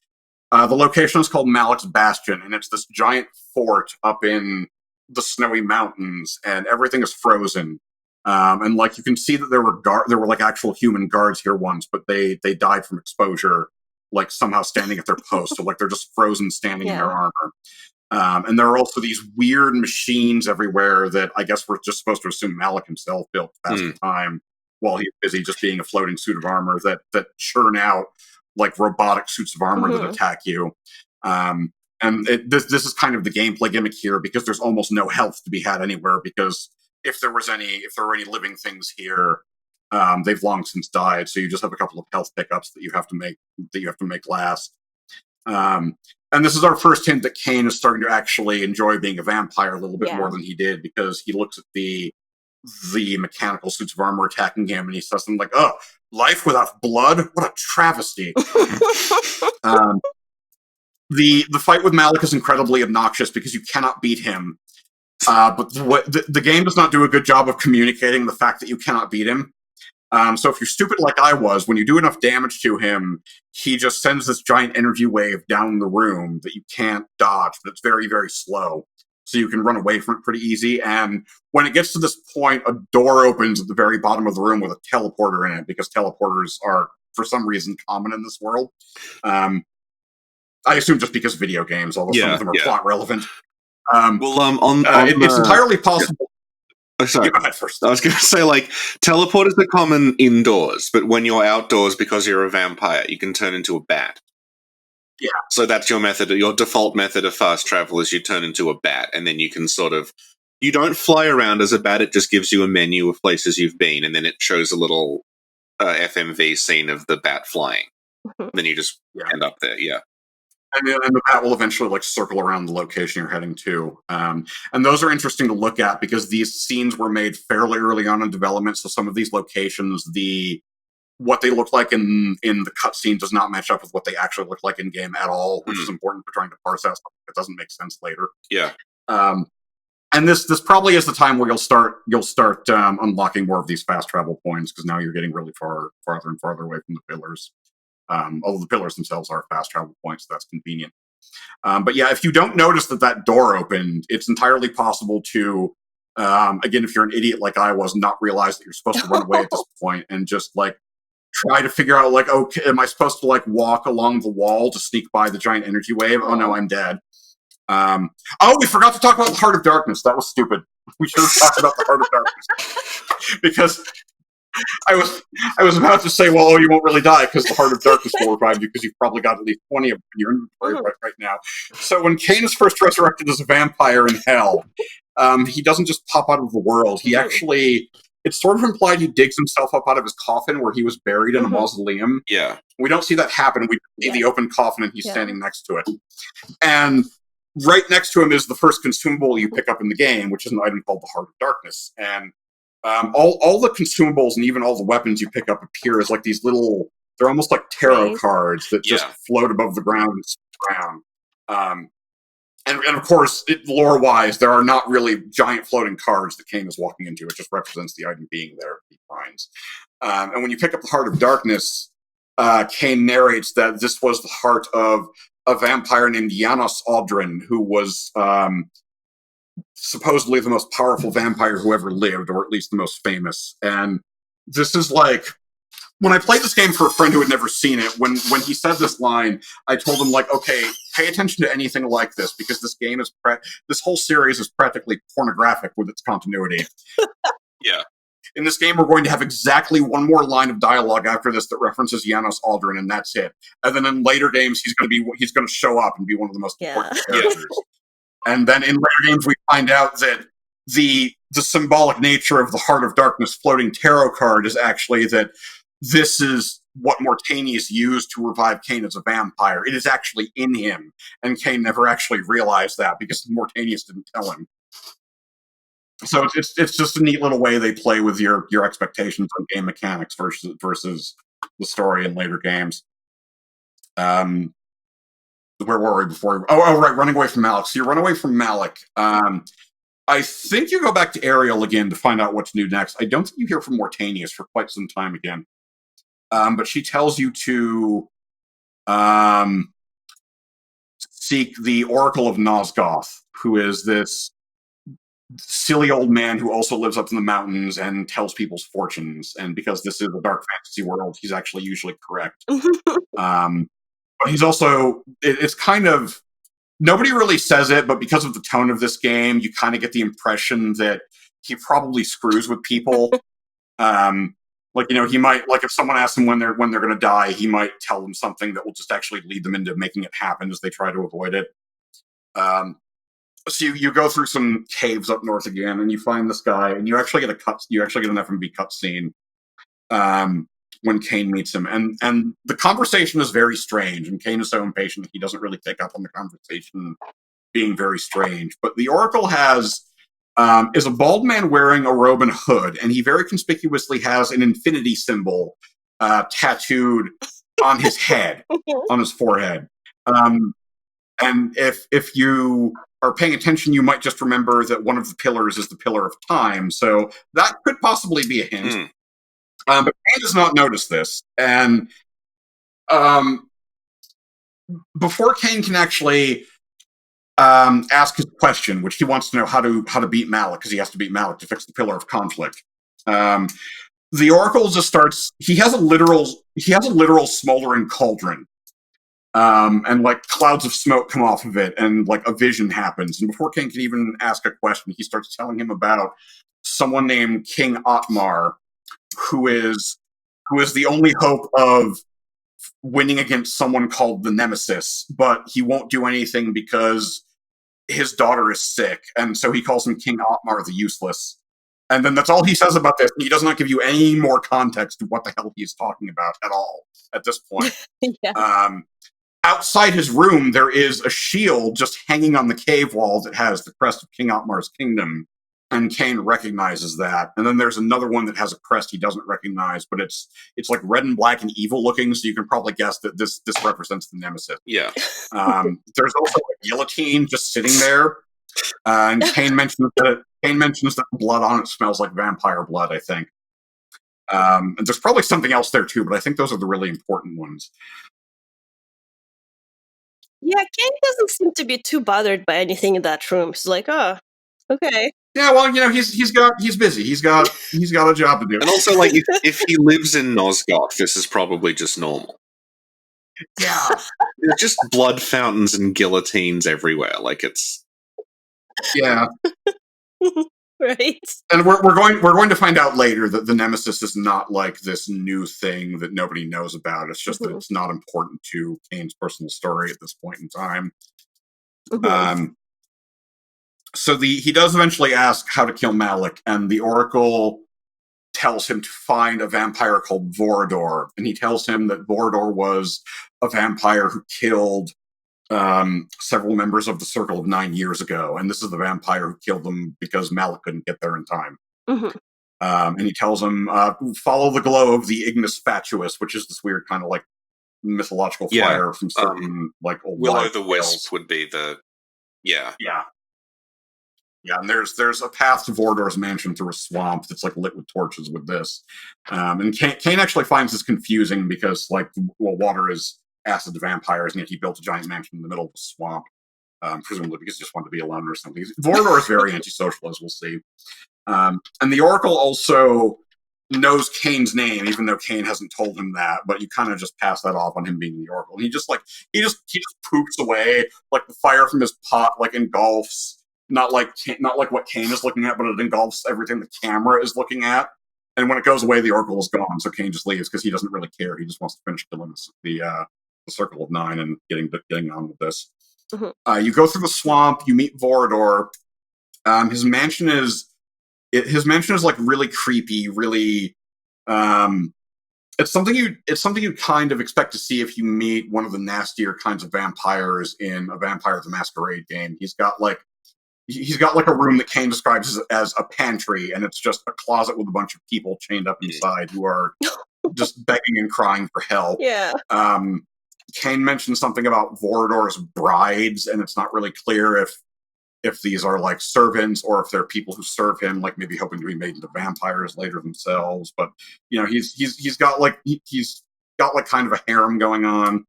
the location is called Malik's Bastion, and it's this giant fort up in the snowy mountains, and everything is frozen. And like you can see that there were like actual human guards here once, but they died from exposure, like somehow standing at their post. So like they're just frozen standing in their armor. And there are also these weird machines everywhere that I guess we're just supposed to assume Malik himself built to pass the time while he's busy just being a floating suit of armor that churn out like robotic suits of armor that attack you. And this is kind of the gameplay gimmick here because there's almost no health to be had anywhere because if there were any living things here, they've long since died. So you just have a couple of health pickups that you have to make last. And this is our first hint that Kane is starting to actually enjoy being a vampire a little bit more than he did because he looks at the mechanical suits of armor attacking him and he says something like, "Oh, life without blood? What a travesty!" The fight with Malik is incredibly obnoxious because you cannot beat him. But the game does not do a good job of communicating the fact that you cannot beat him. So if you're stupid like I was, when you do enough damage to him, he just sends this giant energy wave down the room that you can't dodge, but it's very, very slow. So you can run away from it pretty easy. And when it gets to this point, a door opens at the very bottom of the room with a teleporter in it because teleporters are, for some reason, common in this world. I assume just because of video games, although some of them are plot relevant. It's entirely possible. Oh, sorry. You go ahead first. I was going to say, like, teleporters are common indoors, but when you're outdoors, because you're a vampire, you can turn into a bat. Yeah. So that's your method. Your default method of fast travel is you turn into a bat, and then you can you don't fly around as a bat, it just gives you a menu of places you've been, and then it shows a little FMV scene of the bat flying. Then you just end up there, And the bat will eventually circle around the location you're heading to. And those are interesting to look at because these scenes were made fairly early on in development. So some of these locations, what they look like in the cutscene does not match up with what they actually look like in game at all, which is important for trying to parse out something that doesn't make sense later. Yeah. And this probably is the time where you'll start unlocking more of these fast travel points, because now you're getting really farther and farther away from the pillars. Although the pillars themselves are fast travel points, so that's convenient. But yeah, if you don't notice that door opened, it's entirely possible to, again, if you're an idiot like I was, not realize that you're supposed to run away at this point and just like try to figure out like, okay, am I supposed to like walk along the wall to sneak by the giant energy wave? Oh no, I'm dead. We forgot to talk about the Heart of Darkness. That was stupid. We should have talked about the Heart of Darkness. Because I was about to say, well, you won't really die because the Heart of Darkness will revive you, because you've probably got at least 20 of them in your inventory right now. So when Kane is first resurrected as a vampire in hell, he doesn't just pop out of the world. He actually, it's sort of implied he digs himself up out of his coffin where he was buried in a mausoleum. Yeah. We don't see that happen. We see the open coffin and he's standing next to it. And right next to him is the first consumable you pick up in the game, which is an item called the Heart of Darkness. And all the consumables and even all the weapons you pick up appear as like these little, they're almost like tarot cards that just float above the ground and spin around. And of course, lore-wise, there are not really giant floating cards that Kane is walking into. It just represents the item being there, he finds. And when you pick up the Heart of Darkness, Kane narrates that this was the heart of a vampire named Janos Audrin, who was supposedly the most powerful vampire who ever lived, or at least the most famous. And this is like, when I played this game for a friend who had never seen it, when he said this line, I told him, like, okay, pay attention to anything like this, because this game is this whole series is practically pornographic with its continuity. Yeah. In this game, we're going to have exactly one more line of dialogue after this that references Janos Audrin, and that's it. And then in later games, he's going to show up and be one of the most important characters. And then in later games, we find out that the symbolic nature of the Heart of Darkness floating tarot card is actually that this is what Mortanius used to revive Kane as a vampire. It is actually in him, and Kane never actually realized that because Mortanius didn't tell him. So it's just a neat little way they play with your expectations on game mechanics versus the story in later games. Where were we before? Right, running away from Malik. So you run away from Malik. I think you go back to Ariel again to find out what's new next. I don't think you hear from Mortanius for quite some time again. But she tells you to seek the Oracle of Nosgoth, who is this silly old man who also lives up in the mountains and tells people's fortunes. And because this is a dark fantasy world, he's actually usually correct. But he's also, it's kind of, nobody really says it, but because of the tone of this game, you kind of get the impression that he probably screws with people. Like, you know, he might, like, if someone asks him when they're going to die, he might tell them something that will just actually lead them into making it happen as they try to avoid it. So you go through some caves up north again, and you find this guy, and you actually get an FMV cutscene when Kane meets him, and the conversation is very strange, and Kane is so impatient that he doesn't really pick up on the conversation being very strange. But the Oracle is a bald man wearing a robe and hood, and he very conspicuously has an infinity symbol tattooed on his head, on his forehead. And if you are paying attention, you might just remember that one of the pillars is the Pillar of Time, so that could possibly be a hint. But Kane does not notice this, and before Kane can actually ask his question, which he wants to know how to beat Malik, because he has to beat Malik to fix the Pillar of Conflict. The Oracle just starts. He has a literal smoldering cauldron, and like clouds of smoke come off of it, and like a vision happens. And before Kane can even ask a question, he starts telling him about someone named King Otmar, who is the only hope of winning against someone called the Nemesis, but he won't do anything because his daughter is sick, and so he calls him King Otmar the Useless. And then that's all he says about this. He does not give you any more context to what the hell he's talking about at all at this point. Outside his room, there is a shield just hanging on the cave wall that has the crest of King Otmar's kingdom, and Kane recognizes that. And then there's another one that has a crest he doesn't recognize, but it's like red and black and evil looking, so you can probably guess that this represents the Nemesis. Yeah. There's also a guillotine just sitting there, And Kane mentions that blood on it smells like vampire blood, I think. And there's probably something else there too, but I think those are the really important ones. Yeah, Kane doesn't seem to be too bothered by anything in that room. He's like, oh, okay. Yeah, well, he's busy. He's got a job to do. And also, like, if he lives in Nosgoth, this is probably just normal. Yeah. There's just blood fountains and guillotines everywhere. Like, it's... Yeah. Right. And we're going to find out later that the Nemesis is not like this new thing that nobody knows about. It's just that it's not important to Kane's personal story at this point in time. So he does eventually ask how to kill Malik, and the Oracle tells him to find a vampire called Vorador, and he tells him that Vorador was a vampire who killed several members of the Circle of 9 years ago, and this is the vampire who killed them because Malik couldn't get there in time. And he tells him, follow the glow of the Ignis Fatuus, which is this weird kind of like mythological fire from certain like old Willow the Wisp would be the... Yeah. And there's a path to Vorador's mansion through a swamp that's like lit with torches with this. And Kane actually finds this confusing because water is acid to vampires, and yet he built a giant mansion in the middle of the swamp, presumably because he just wanted to be alone or something. Vorador is very antisocial, as we'll see. And the Oracle also knows Kane's name, even though Kane hasn't told him that, but you kind of just pass that off on him being the Oracle. And he just poops away, like the fire from his pot engulfs not like what Kane is looking at, but it engulfs everything the camera is looking at. And when it goes away, the Oracle is gone, so Kane just leaves because he doesn't really care. He just wants to finish killing the Circle of 9 and getting on with this. You go through the swamp, you meet Vorador. His mansion is like really creepy, really. It's something you kind of expect to see if you meet one of the nastier kinds of vampires in a Vampire the Masquerade game. He's got a room that Kane describes as a pantry, and it's just a closet with a bunch of people chained up inside who are just begging and crying for help. Yeah. Kane mentioned something about Vorador's brides, and it's not really clear if these are like servants or if they're people who serve him, like maybe hoping to be made into vampires later themselves. But he's got kind of a harem going on.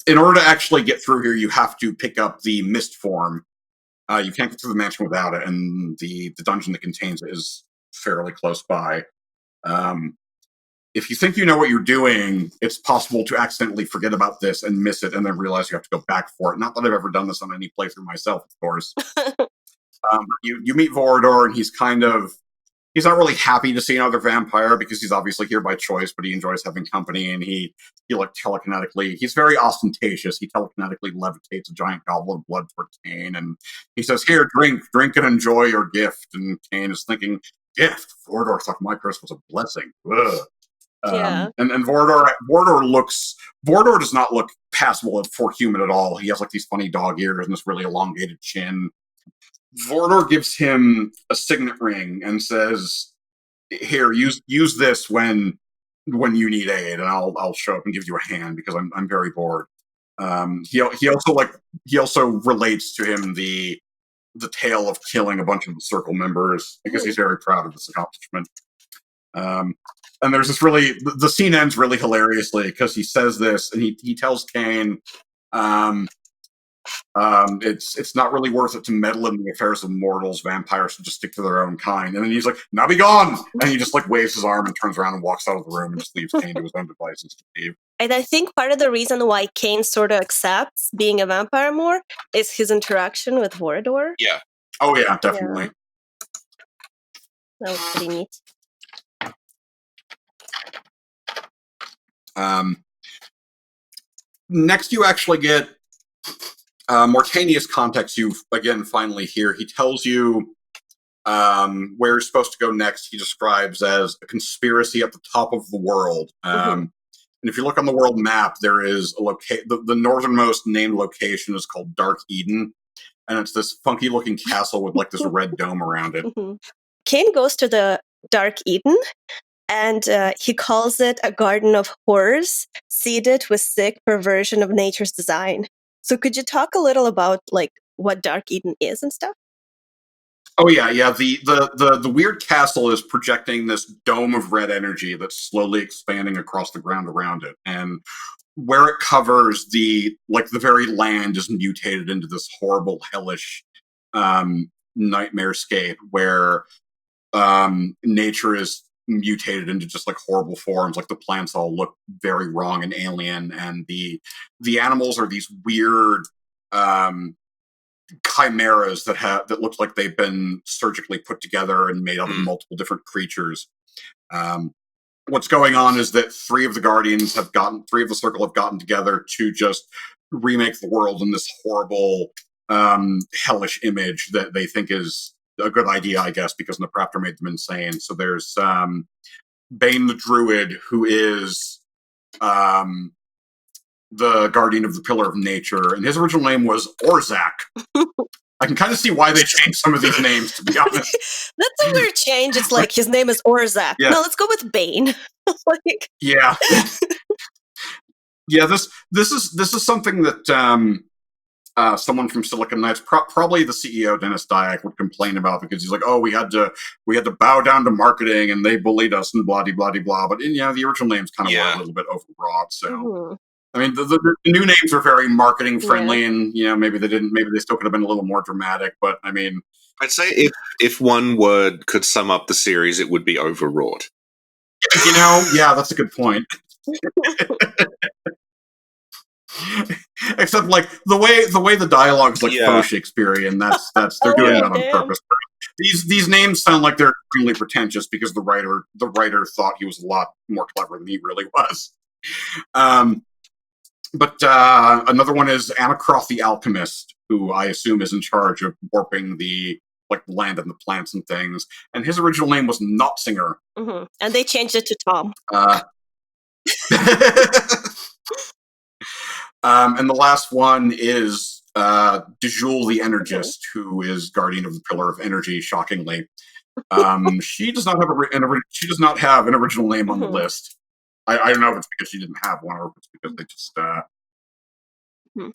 In order to actually get through here, you have to pick up the mist form. You can't get through the mansion without it, and the dungeon that contains it is fairly close by. If you think you know what you're doing, it's possible to accidentally forget about this and miss it, and then realize you have to go back for it. Not that I've ever done this on any playthrough myself, of course. You meet Vorador, and he's not really happy to see another vampire because he's obviously here by choice, but he enjoys having company, and he telekinetically, he's very ostentatious. He telekinetically levitates a giant goblet of blood for Kane, and he says, "Here, drink and enjoy your gift." And Kane is thinking, "Gift? Vorador thought my curse was a blessing." Ugh. Yeah. And Vorador does not look passable for human at all. He has like these funny dog ears and this really elongated chin. Vorador gives him a signet ring and says, "Here, use this when you need aid, and I'll show up and give you a hand because I'm very bored." He also relates to him the tale of killing a bunch of the Circle members because he's very proud of this accomplishment. And there's this the scene ends really hilariously because he says this and he tells Kane, it's not really worth it to meddle in the affairs of mortals. Vampires should just stick to their own kind. And then he's like, "Now be gone!" And he just like waves his arm and turns around and walks out of the room and just leaves Kane to his own devices to leave. And I think part of the reason why Kane sort of accepts being a vampire more is his interaction with Vorador. Yeah. Oh yeah, definitely. That was pretty neat. Next, you actually get Mortanius contacts you again. Finally, here he tells you where you're supposed to go next. He describes as a conspiracy at the top of the world. And if you look on the world map, there is the northernmost named location is called Dark Eden, and it's this funky-looking castle with like this red dome around it. Kane goes to the Dark Eden, and he calls it a garden of horrors, seeded with sick perversion of nature's design. So could you talk a little about like what Dark Eden is and stuff? Oh yeah. The weird castle is projecting this dome of red energy that's slowly expanding across the ground around it, and where it covers the very land is mutated into this horrible, hellish nightmarescape where nature is mutated into just like horrible forms. Like the plants all look very wrong and alien, and the animals are these weird chimeras that look like they've been surgically put together and made out of multiple different creatures. What's going on is that three of the circle have gotten together to just remake the world in this horrible, hellish image that they think is a good idea, I guess, because Napraptor made them insane. So there's Bane the Druid, who is the guardian of the Pillar of Nature, and his original name was Orzak. I can kind of see why they changed some of these names, to be honest. That's a weird change. It's like his name is Orzak. Yeah. No, let's go with Bane. Like, yeah. Yeah, this is something that someone from Silicon Knights, probably the CEO Dennis Dyack, would complain about, because he's like, "Oh, we had to bow down to marketing, and they bullied us and blah blah blah." But the original names kind of were a little bit overwrought. So, I mean, the new names are very marketing friendly, and maybe they still could have been a little more dramatic. But I mean, I'd say if one word could sum up the series, it would be overwrought. Yeah, that's a good point. Except, like, the way the dialogue's like faux Shakespearean, that's they're doing that on purpose. These names sound like they're extremely pretentious because the writer thought he was a lot more clever than he really was. But another one is Anacroth the Alchemist, who I assume is in charge of warping the land and the plants and things. And his original name was Notsinger. Mm-hmm. And they changed it to Tom. And the last one is Dejul the Energist, who is guardian of the Pillar of Energy. Shockingly, she does not have an original name on the list. I don't know if it's because she didn't have one, or if it's because they just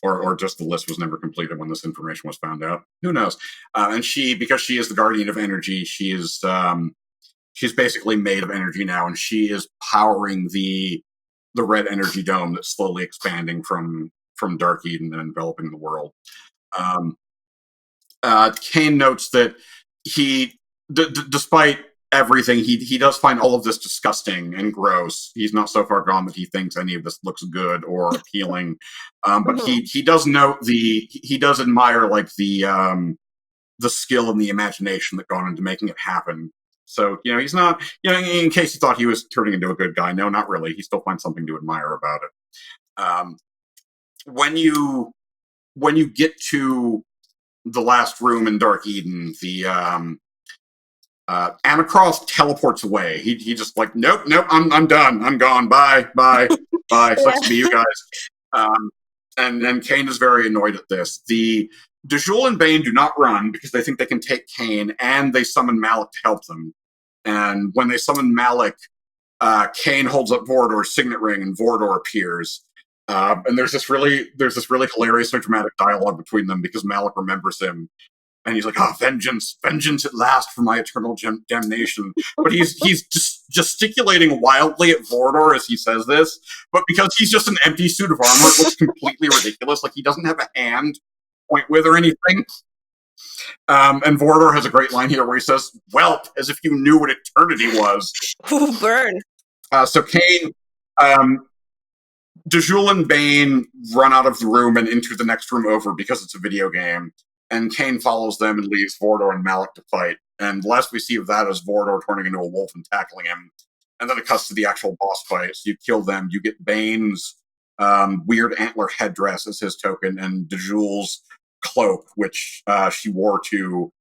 or just the list was never completed when this information was found out. Who knows? And because she is the guardian of energy, she is she's basically made of energy now, and she is powering the red energy dome that's slowly expanding from Dark Eden and enveloping the world. Kane notes that he, despite everything, he does find all of this disgusting and gross. He's not so far gone that he thinks any of this looks good or appealing. But he does note he does admire the skill and the imagination that gone into making it happen. So, he's not, in case you thought he was turning into a good guy, no, not really. He still finds something to admire about it. When you get to the last room in Dark Eden, the Anacross teleports away. He just nope, I'm done. I'm gone. Bye. Sucks to be you guys. And Kane is very annoyed at this. The Dejul and Bane do not run because they think they can take Kane, and they summon Malik to help them. And when they summon Malik, Kane holds up Vorador's signet ring, and Vorador appears. And there's this really hilarious and dramatic dialogue between them because Malik remembers him. And he's like, vengeance at last for my eternal damnation. But he's just gesticulating wildly at Vorador as he says this. But because he's just an empty suit of armor, it looks completely ridiculous. Like, he doesn't have a hand to point with or anything. And Vorador has a great line here where he says, "Welp, as if you knew what eternity was." Ooh, burn. So Kane, Dejul and Bane run out of the room and into the next room over because it's a video game. And Kane follows them and leaves Vorador and Malik to fight. And the last we see of that is Vorador turning into a wolf and tackling him. And then it cuts to the actual boss fight. So you kill them. You get Bane's weird antler headdress as his token, and Dejul's cloak, which she wore to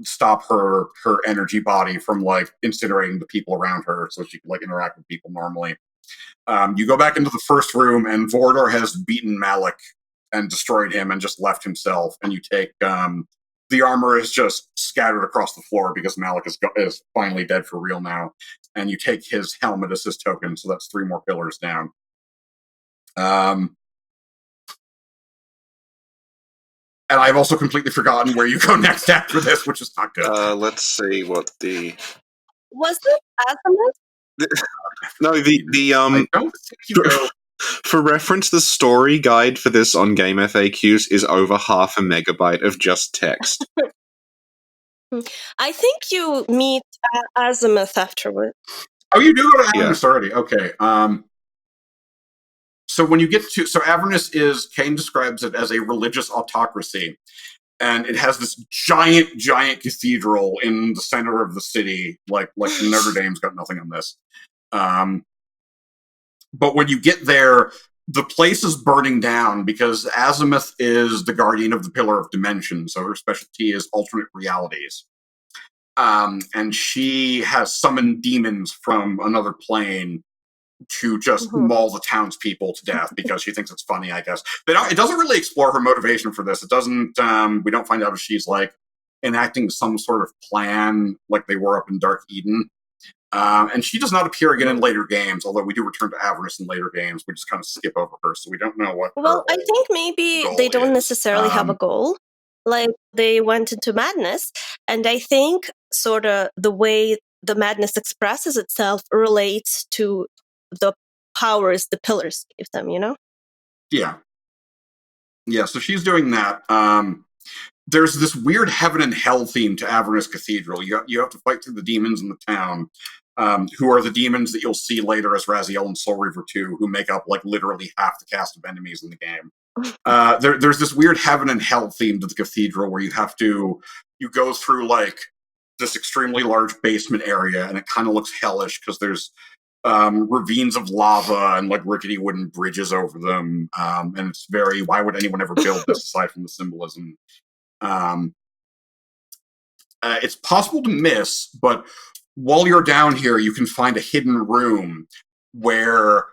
stop her energy body from incinerating the people around her, so she could interact with people normally. You go back into the first room, and Vorador has beaten Malik and destroyed him and just left himself. And you take the armor is just scattered across the floor because Malik is finally dead for real now. And you take his helmet as his token, so that's 3 more pillars down. And I've also completely forgotten where you go next after this, which is not good. Let's see what the... Was it Azimuth? No, I don't think you go... For reference, the story guide for this on Game FAQs is over 0.5 megabyte of just text. I think you meet Azimuth afterward. Oh, you do go to Yeah. Avernus already. Okay. So when you get to... So Avernus is... Kane describes it as a religious autocracy. And it has this giant, giant cathedral in the center of the city. Like Notre Dame's got nothing on this. But when you get there, the place is burning down because Azimuth is the guardian of the Pillar of Dimension, so her specialty is alternate realities. And she has summoned demons from another plane to just maul the townspeople to death because she thinks it's funny, I guess. But it doesn't really explore her motivation for this. It doesn't, we don't find out if she's, like, enacting some sort of plan like they were up in Dark Eden. And she does not appear again in later games, although we do return to Avernus in later games. We just kind of skip over her, so we don't know what. Well, I think maybe they don't necessarily have a goal. Like, they went into madness, and I think sort of the way the madness expresses itself relates to the powers the pillars give them, you know? Yeah. Yeah, so she's doing that. There's this weird heaven and hell theme to Avernus Cathedral. You have to fight through the demons in the town. Who are the demons that you'll see later as Raziel and Soul Reaver 2, who make up, like, literally half the cast of enemies in the game. There's this weird heaven and hell theme to the cathedral where you go through, like, this extremely large basement area, and it kind of looks hellish because there's ravines of lava and, like, rickety wooden bridges over them. And it's very, why would anyone ever build this aside from the symbolism? It's possible to miss, but while you're down here, you can find a hidden room where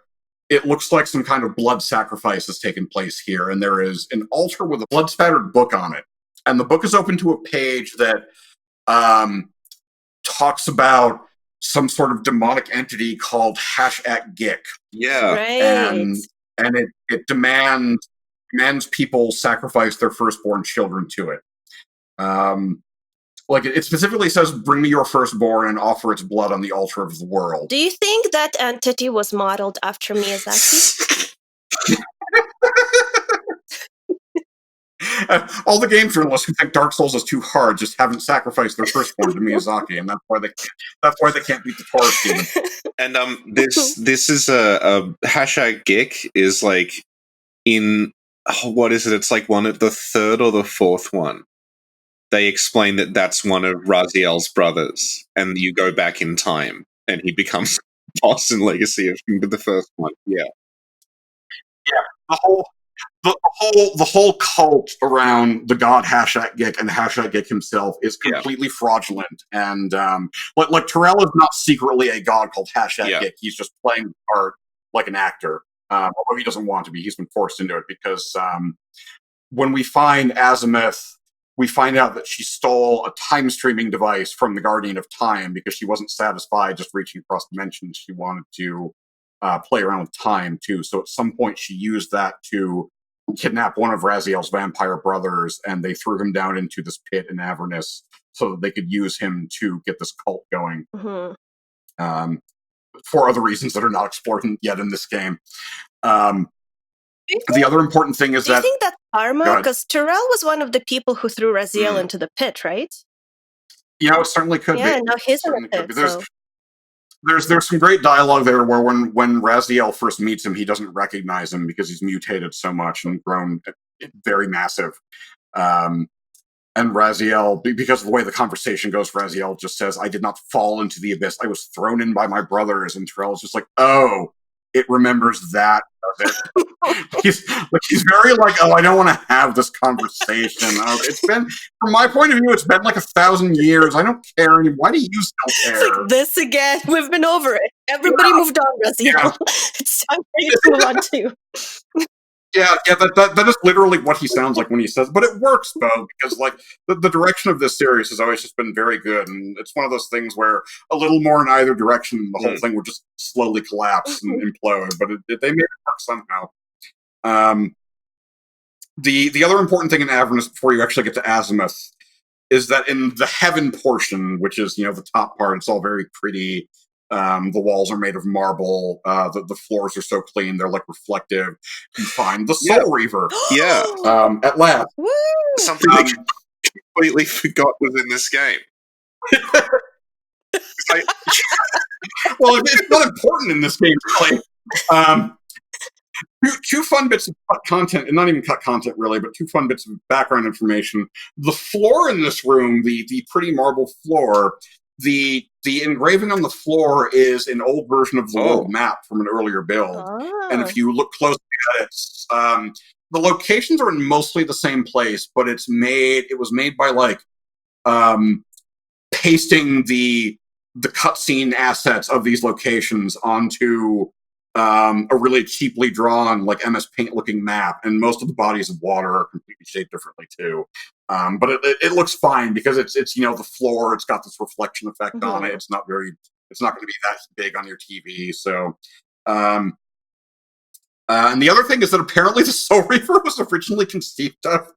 it looks like some kind of blood sacrifice has taken place here, and there is an altar with a blood-spattered book on it. And the book is open to a page that talks about some sort of demonic entity called #GITYY. Yeah. Right. And it demands people sacrifice their firstborn children to it. Like, it specifically says, bring me your firstborn and offer its blood on the altar of the world. Do you think that entity was modeled after Miyazaki? All the game journalists who think Dark Souls is too hard just haven't sacrificed their firstborn to Miyazaki, and that's why they can't beat the Taurus demon. And this is a #GITYY is, like, in what is it? It's like one of the third or the fourth one. They explain that that's one of Raziel's brothers, and you go back in time, and he becomes boss in Legacy of the first one. Yeah, the whole cult around the god #GITYY and #GITYY himself is completely fraudulent, and like Terrell is not secretly a god called #GITYY. Yeah. He's just playing the part like an actor, although he doesn't want to be. He's been forced into it because when we find Azimuth, we find out that she stole a time streaming device from the Guardian of Time because she wasn't satisfied just reaching across dimensions. She wanted to play around with time, too. So at some point, she used that to kidnap one of Raziel's vampire brothers, and they threw him down into this pit in Avernus so that they could use him to get this cult going. Mm-hmm. For other reasons that are not explored yet in this game. The other important thing is Do you think that's karma? Because Terrell was one of the people who threw Raziel into the pit, right? Yeah, it certainly could be. Yeah, now he's in the pit. There's some great dialogue there where when Raziel first meets him, he doesn't recognize him because he's mutated so much and grown very massive. And Raziel, because of the way the conversation goes, Raziel just says, "I did not fall into the abyss. I was thrown in by my brothers." And Terrell's just like, "Oh, it remembers that." He's very like, "Oh, I don't want to have this conversation. It's been, from my point of view, it's been like 1,000 years. I don't care anymore. Why do you still care?" It's like, this again. We've been over it. Everybody moved on, Raziel. Yeah. It's time for you to move on too. Yeah, that is literally what he sounds like when he says, but it works, though, because, like, the direction of this series has always just been very good, and it's one of those things where a little more in either direction, the whole thing would just slowly collapse and implode, but they made it work somehow. The other important thing in Avernus before you actually get to Azimuth is that in the heaven portion, which is, the top part, it's all very pretty. The walls are made of marble. The floors are so clean, they're like reflective. You find the Soul Reaver. Yeah. At last. Woo! Something I completely forgot was in this game. Well, it's not important in this game, really. Two fun bits of cut content, and not even cut content really, but two fun bits of background information. The floor in this room, the pretty marble floor, the engraving on the floor is an old version of the world map from an earlier build. And if you look closely at it, the locations are in mostly the same place, but it was made by like pasting the cutscene assets of these locations onto a really cheaply drawn, like MS Paint looking map, and most of the bodies of water are completely shaped differently too. But it looks fine because it's the floor. It's got this reflection effect on it. It's not going to be that big on your TV. So, and the other thing is that apparently the Soul Reaver was originally conceived of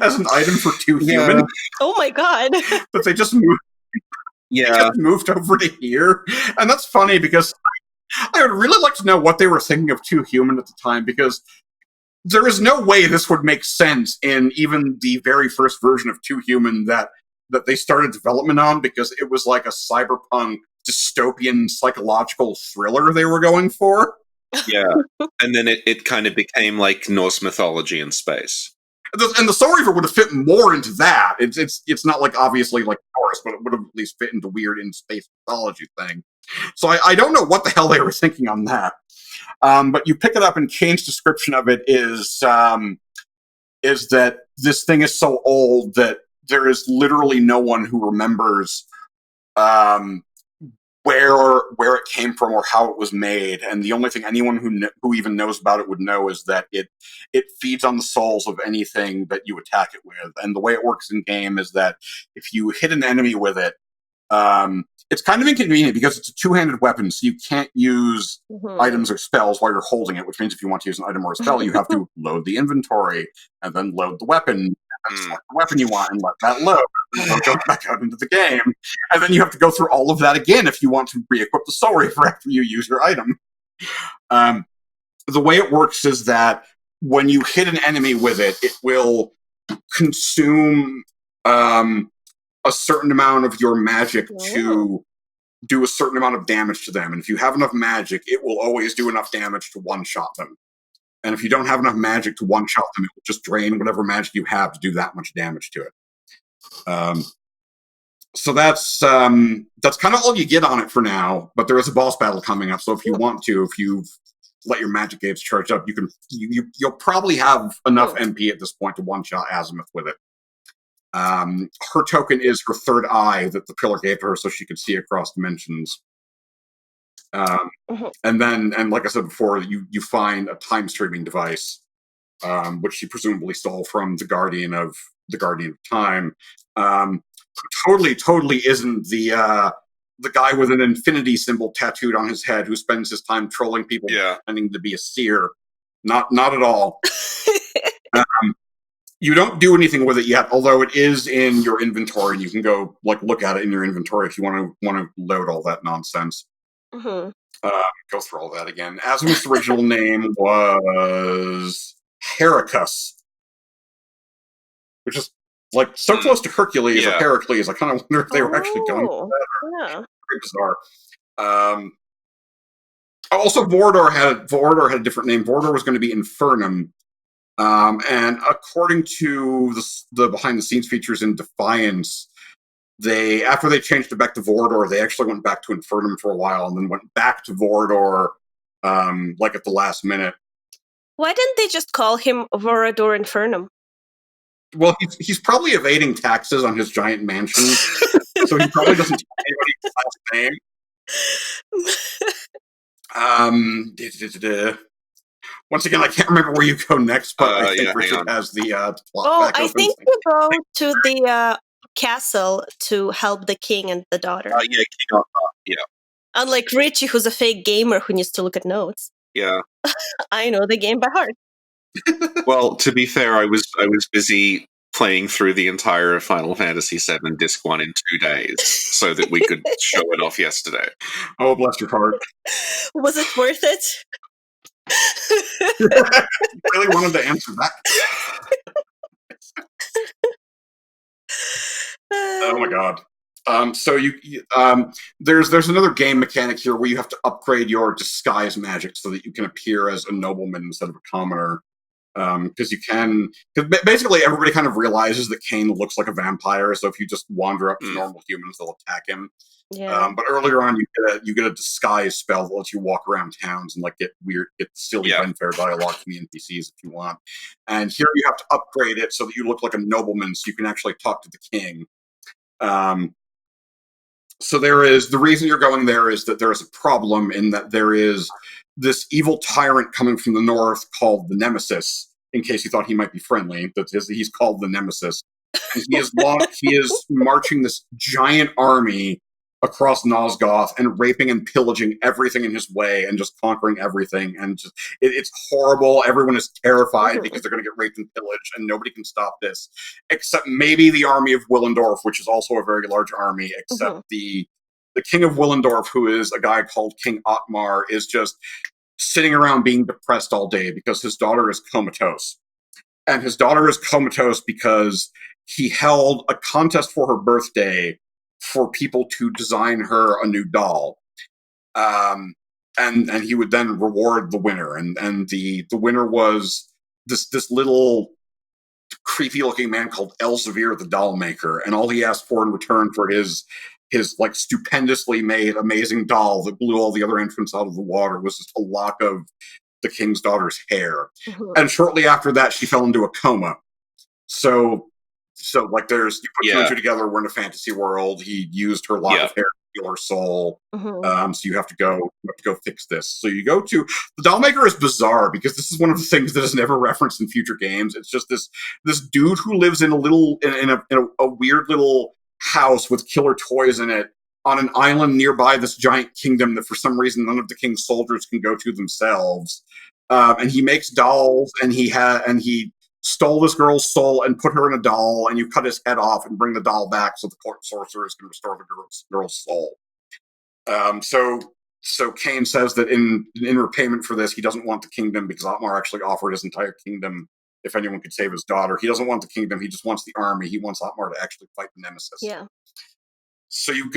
as an item for 2 human. Oh my god! But they just moved. Moved over to here, and that's funny because I would really like to know what they were thinking of 2 human at the time, because there is no way this would make sense in even the very first version of 2 human that they started development on, because it was like a cyberpunk dystopian psychological thriller they were going for. Yeah, and then it kind of became like Norse mythology in space. And the Soul Reaver would have fit more into that. It's not like obviously like Norse, but it would have at least fit into weird in space mythology thing. So I don't know what the hell they were thinking on that. But you pick it up, and Kane's description of it is that this thing is so old that there is literally no one who remembers where it came from or how it was made, and the only thing anyone who even knows about it would know is that it feeds on the souls of anything that you attack it with. And the way it works in game is that if you hit an enemy with it, it's kind of inconvenient because it's a 2-handed weapon, so you can't use items or spells while you're holding it, which means if you want to use an item or a spell, you have to load the inventory and then load the weapon. Select the weapon you want and let that load. And go back out into the game. And then you have to go through all of that again if you want to re-equip the Soul Reaver after you use your item. The way it works is that when you hit an enemy with it, it will consume a certain amount of your magic to do a certain amount of damage to them. And if you have enough magic, it will always do enough damage to one-shot them. And if you don't have enough magic to one-shot them, it will just drain whatever magic you have to do that much damage to it. So that's kind of all you get on it for now. But there is a boss battle coming up, so if you want to, if you let your magic gates charge up, you'll probably have enough MP at this point to one-shot Azimuth with it. Her token is her third eye that the pillar gave to her, so she could see across dimensions. And like I said before, you find a time streaming device, which she presumably stole from the Guardian of Time, who totally isn't the guy with an infinity symbol tattooed on his head who spends his time trolling people pretending to be a seer. Not at all. You don't do anything with it yet, although it is in your inventory, and you can go look at it in your inventory if you want to load all that nonsense. Go through all that again. Azimuth's original name was Heracus, which is so close to Hercules or Heracles. I kind of wonder if they were actually going for that. Very bizarre. Also, Vorador had a different name. Vorador was going to be Infernum. And according to the behind-the-scenes features in Defiance, after they changed it back to Vorador, they actually went back to Infernum for a while and then went back to Vorador, at the last minute. Why didn't they just call him Vorador Infernum? Well, he's probably evading taxes on his giant mansion, so he probably doesn't tell anybody his last name. Once again, I can't remember where you go next, but I think Richard has the plot back open. I think you go to the castle to help the king and the daughter. King on top, Unlike Richie, who's a fake gamer who needs to look at notes. Yeah. I know the game by heart. Well, to be fair, I was busy playing through the entire Final Fantasy VII Disc 1 in 2 days so that we could show it off yesterday. Oh, bless your heart. Was it worth it? Really wanted to answer that. Oh my god. So there's another game mechanic here where you have to upgrade your disguise magic so that you can appear as a nobleman instead of a commoner. Because basically everybody kind of realizes that Kain looks like a vampire, so if you just wander up to normal humans, they'll attack him. Yeah. But earlier on, you get a disguise spell that lets you walk around towns and like get silly fanfare dialogue from the NPCs if you want. And here you have to upgrade it so that you look like a nobleman, so you can actually talk to the king. So the reason you're going there is that there is a problem in that there is this evil tyrant coming from the north called the Nemesis. In case you thought he might be friendly, he's called the Nemesis. And he is marching this giant army across Nosgoth and raping and pillaging everything in his way and just conquering everything. And just it's horrible. Everyone is terrified because they're going to get raped and pillaged, and nobody can stop this, except maybe the army of Willendorf, which is also a very large army. Except the king of Willendorf, who is a guy called King Otmar, is just sitting around being depressed all day because his daughter is comatose. And his daughter is comatose because he held a contest for her birthday for people to design her a new doll. And he would then reward the winner. And the winner was this little creepy looking man called Elsevier the doll maker. And all he asked for in return for his like stupendously made amazing doll that blew all the other entrants out of the water was just a lock of the king's daughter's hair. And shortly after that, she fell into a coma. So like you put two and two together, we're in a fantasy world. He used her lock of hair to heal her soul. So you have to go fix this. So you go to the dollmaker is bizarre because this is one of the things that is never referenced in future games. It's just this dude who lives in a weird little house with killer toys in it on an island nearby this giant kingdom that for some reason none of the king's soldiers can go to themselves. And he makes dolls, and he stole this girl's soul and put her in a doll, and you cut his head off and bring the doll back so the court sorcerers can restore the girl's soul. So Kain says that in repayment for this, he doesn't want the kingdom because Otmar actually offered his entire kingdom if anyone could save his daughter. He doesn't want the kingdom, he just wants the army. He wants Otmar to actually fight the Nemesis. Yeah. So you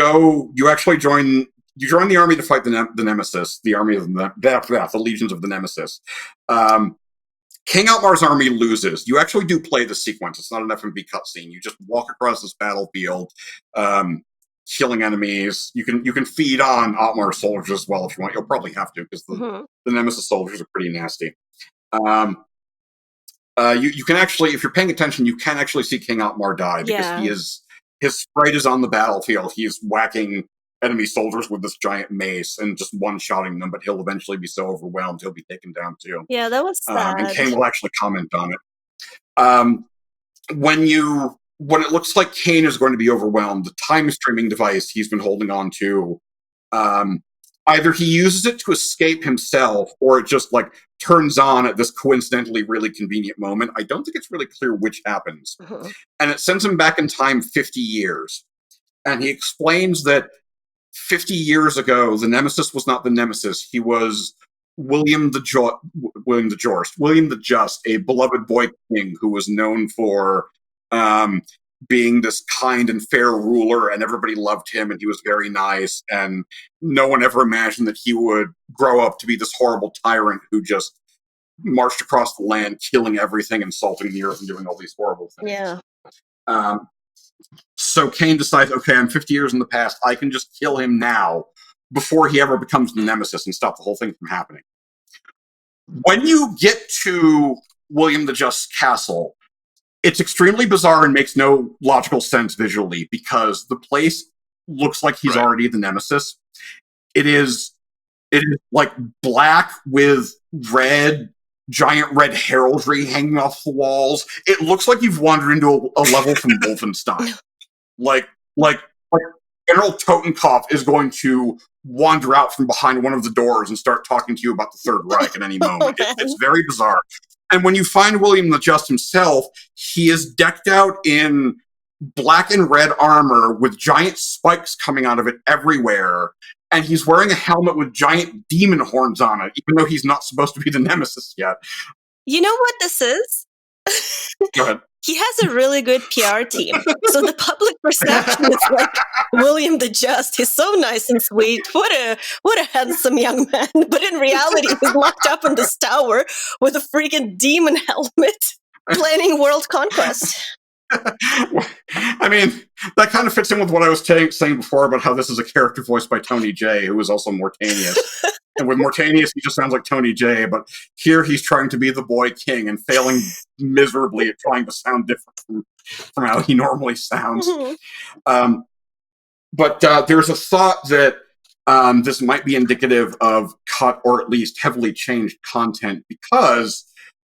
actually join the army to fight the Nemesis, the army of the legions of the Nemesis. King Otmar's army loses. You actually do play the sequence. It's not an FMV cutscene. You just walk across this battlefield, killing enemies. You can feed on Otmar's soldiers as well if you want. You'll probably have to because the Nemesis soldiers are pretty nasty. You can actually, if you're paying attention, you can actually see King Otmar die because his sprite is on the battlefield. He is whacking enemy soldiers with this giant mace and just one-shotting them, but he'll eventually be so overwhelmed he'll be taken down too. Yeah, that was sad. And Kain will actually comment on it. When it looks like Kain is going to be overwhelmed, the time streaming device he's been holding on to, either he uses it to escape himself or it just like turns on at this coincidentally really convenient moment. I don't think it's really clear which happens. And it sends him back in time 50 years. And he explains that 50 years ago, the Nemesis was not the Nemesis. He was William the Just, a beloved boy king who was known for being this kind and fair ruler, and everybody loved him, and he was very nice, and no one ever imagined that he would grow up to be this horrible tyrant who just marched across the land, killing everything, insulting the earth, and doing all these horrible things. Yeah. So Kain decides, okay, I'm 50 years in the past. I can just kill him now before he ever becomes the Nemesis and stop the whole thing from happening. When you get to William the Just's castle, it's extremely bizarre and makes no logical sense visually because the place looks like he's already the Nemesis. It is like black with giant red heraldry hanging off the walls. It looks like you've wandered into a level from Wolfenstein. Like General Totenkopf is going to wander out from behind one of the doors and start talking to you about the Third Reich at any moment. It's very bizarre. And when you find William the Just himself, he is decked out in black and red armor with giant spikes coming out of it everywhere. And he's wearing a helmet with giant demon horns on it, even though he's not supposed to be the Nemesis yet. You know what this is? Go ahead. He has a really good PR team. So the public perception is like, William the Just, he's so nice and sweet. What a handsome young man. But in reality, he's locked up in this tower with a freaking demon helmet planning world conquest. I mean, that kind of fits in with what I was saying before about how this is a character voiced by Tony J, who is also Mortanius. And with Mortanius, he just sounds like Tony J, but here he's trying to be the boy king and failing miserably at trying to sound different from how he normally sounds. Mm-hmm. But there's a thought that this might be indicative of cut or at least heavily changed content because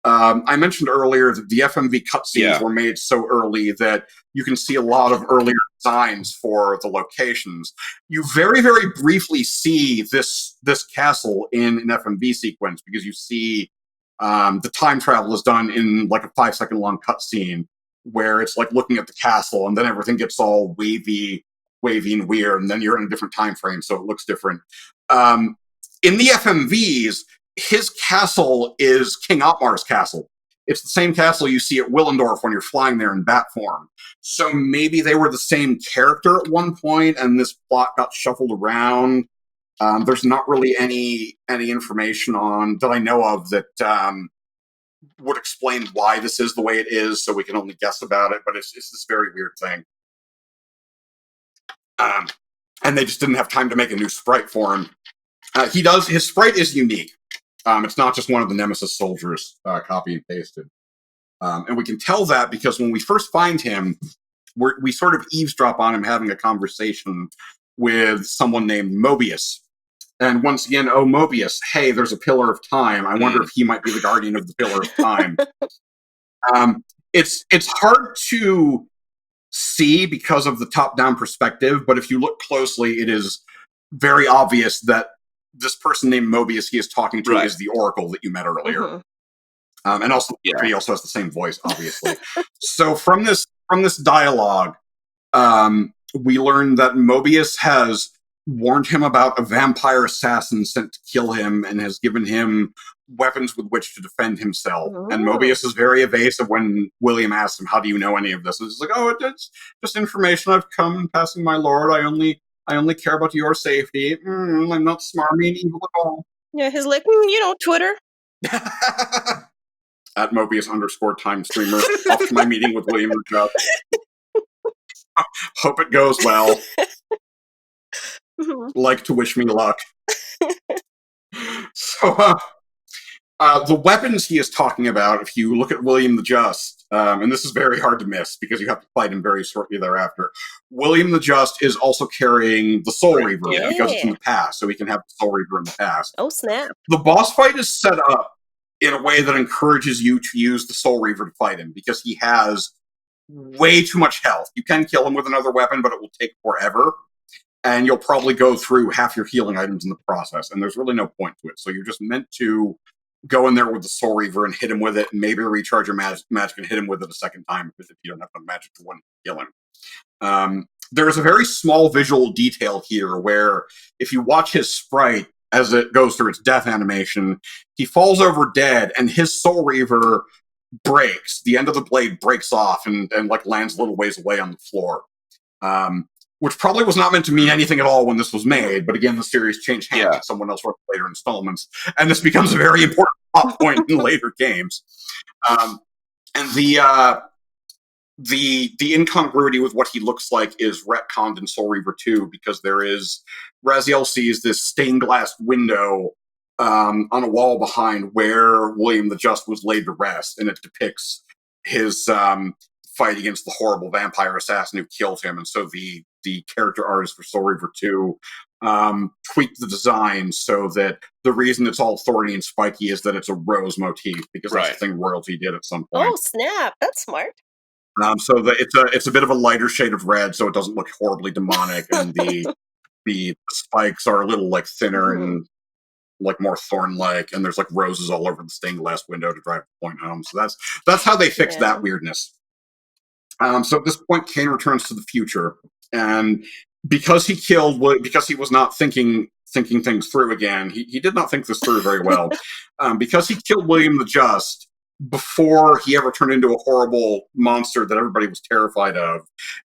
I mentioned earlier that the FMV cutscenes were made so early that you can see a lot of earlier designs for the locations. You very, very briefly see this castle in an FMV sequence because you see the time travel is done in like a 5-second long cutscene where it's like looking at the castle and then everything gets all wavy and weird, and then you're in a different time frame, so it looks different. In the FMVs, his castle is King Otmar's castle. It's the same castle you see at Willendorf when you're flying there in bat form. So maybe they were the same character at one point, and this plot got shuffled around. There's not really any information on that I know of that would explain why this is the way it is, so we can only guess about it, but it's this very weird thing. And they just didn't have time to make a new sprite for him. His sprite is unique. It's not just one of the Nemesis soldiers copy and pasted. And we can tell that because when we first find him, we sort of eavesdrop on him having a conversation with someone named Mobius. And once again, oh, Mobius, hey, there's a Pillar of Time. I wonder if he might be the guardian of the Pillar of Time. It's hard to see because of the top-down perspective, but if you look closely, it is very obvious that this person named Mobius he is talking to is the Oracle that you met earlier. Mm-hmm. And also, he also has the same voice, obviously. So from this dialogue, we learn that Mobius has warned him about a vampire assassin sent to kill him and has given him weapons with which to defend himself. Ooh. And Mobius is very evasive when William asks him, how do you know any of this? And he's like, oh, it's just information I've come passing my lord. I only care about your safety. I'm not smarmy and evil at all. Yeah, he's like, Twitter. At Mobius_time streamer. Off to my meeting with William and Chuck. Hope it goes well. Like to wish me luck. So, the weapons he is talking about, if you look at William the Just, and this is very hard to miss because you have to fight him very shortly thereafter, William the Just is also carrying the Soul Reaver because it's in the past, so he can have the Soul Reaver in the past. Oh, snap. The boss fight is set up in a way that encourages you to use the Soul Reaver to fight him because he has way too much health. You can kill him with another weapon, but it will take forever. And you'll probably go through half your healing items in the process, and there's really no point to it. So you're just meant to go in there with the Soul Reaver and hit him with it, and maybe recharge your magic and hit him with it a second time if you don't have enough magic to kill him. There's a very small visual detail here where if you watch his sprite as it goes through its death animation, he falls over dead, and his Soul Reaver breaks. The end of the blade breaks off and like lands a little ways away on the floor. Which probably was not meant to mean anything at all when this was made, but again, the series changed hands and someone else wrote later installments, and this becomes a very important plot point in later games. And the incongruity with what he looks like is retconned in Soul Reaver 2, because Raziel sees this stained glass window on a wall behind where William the Just was laid to rest, and it depicts his fight against the horrible vampire assassin who killed him, and so the character artist for Soul Reaver 2 tweaked the design so that the reason it's all thorny and spiky is that it's a rose motif, because that's the thing royalty did at some point. Oh, snap. That's smart. So it's a bit of a lighter shade of red, so it doesn't look horribly demonic, and the spikes are a little like thinner and more thorn-like, and there's like roses all over the stained glass window to drive the point home. So that's how they fixed that weirdness. So at this point, Kane returns to the future, and because he was not thinking things through again. He did not think this through very well. Because he killed William the Just before he ever turned into a horrible monster that everybody was terrified of,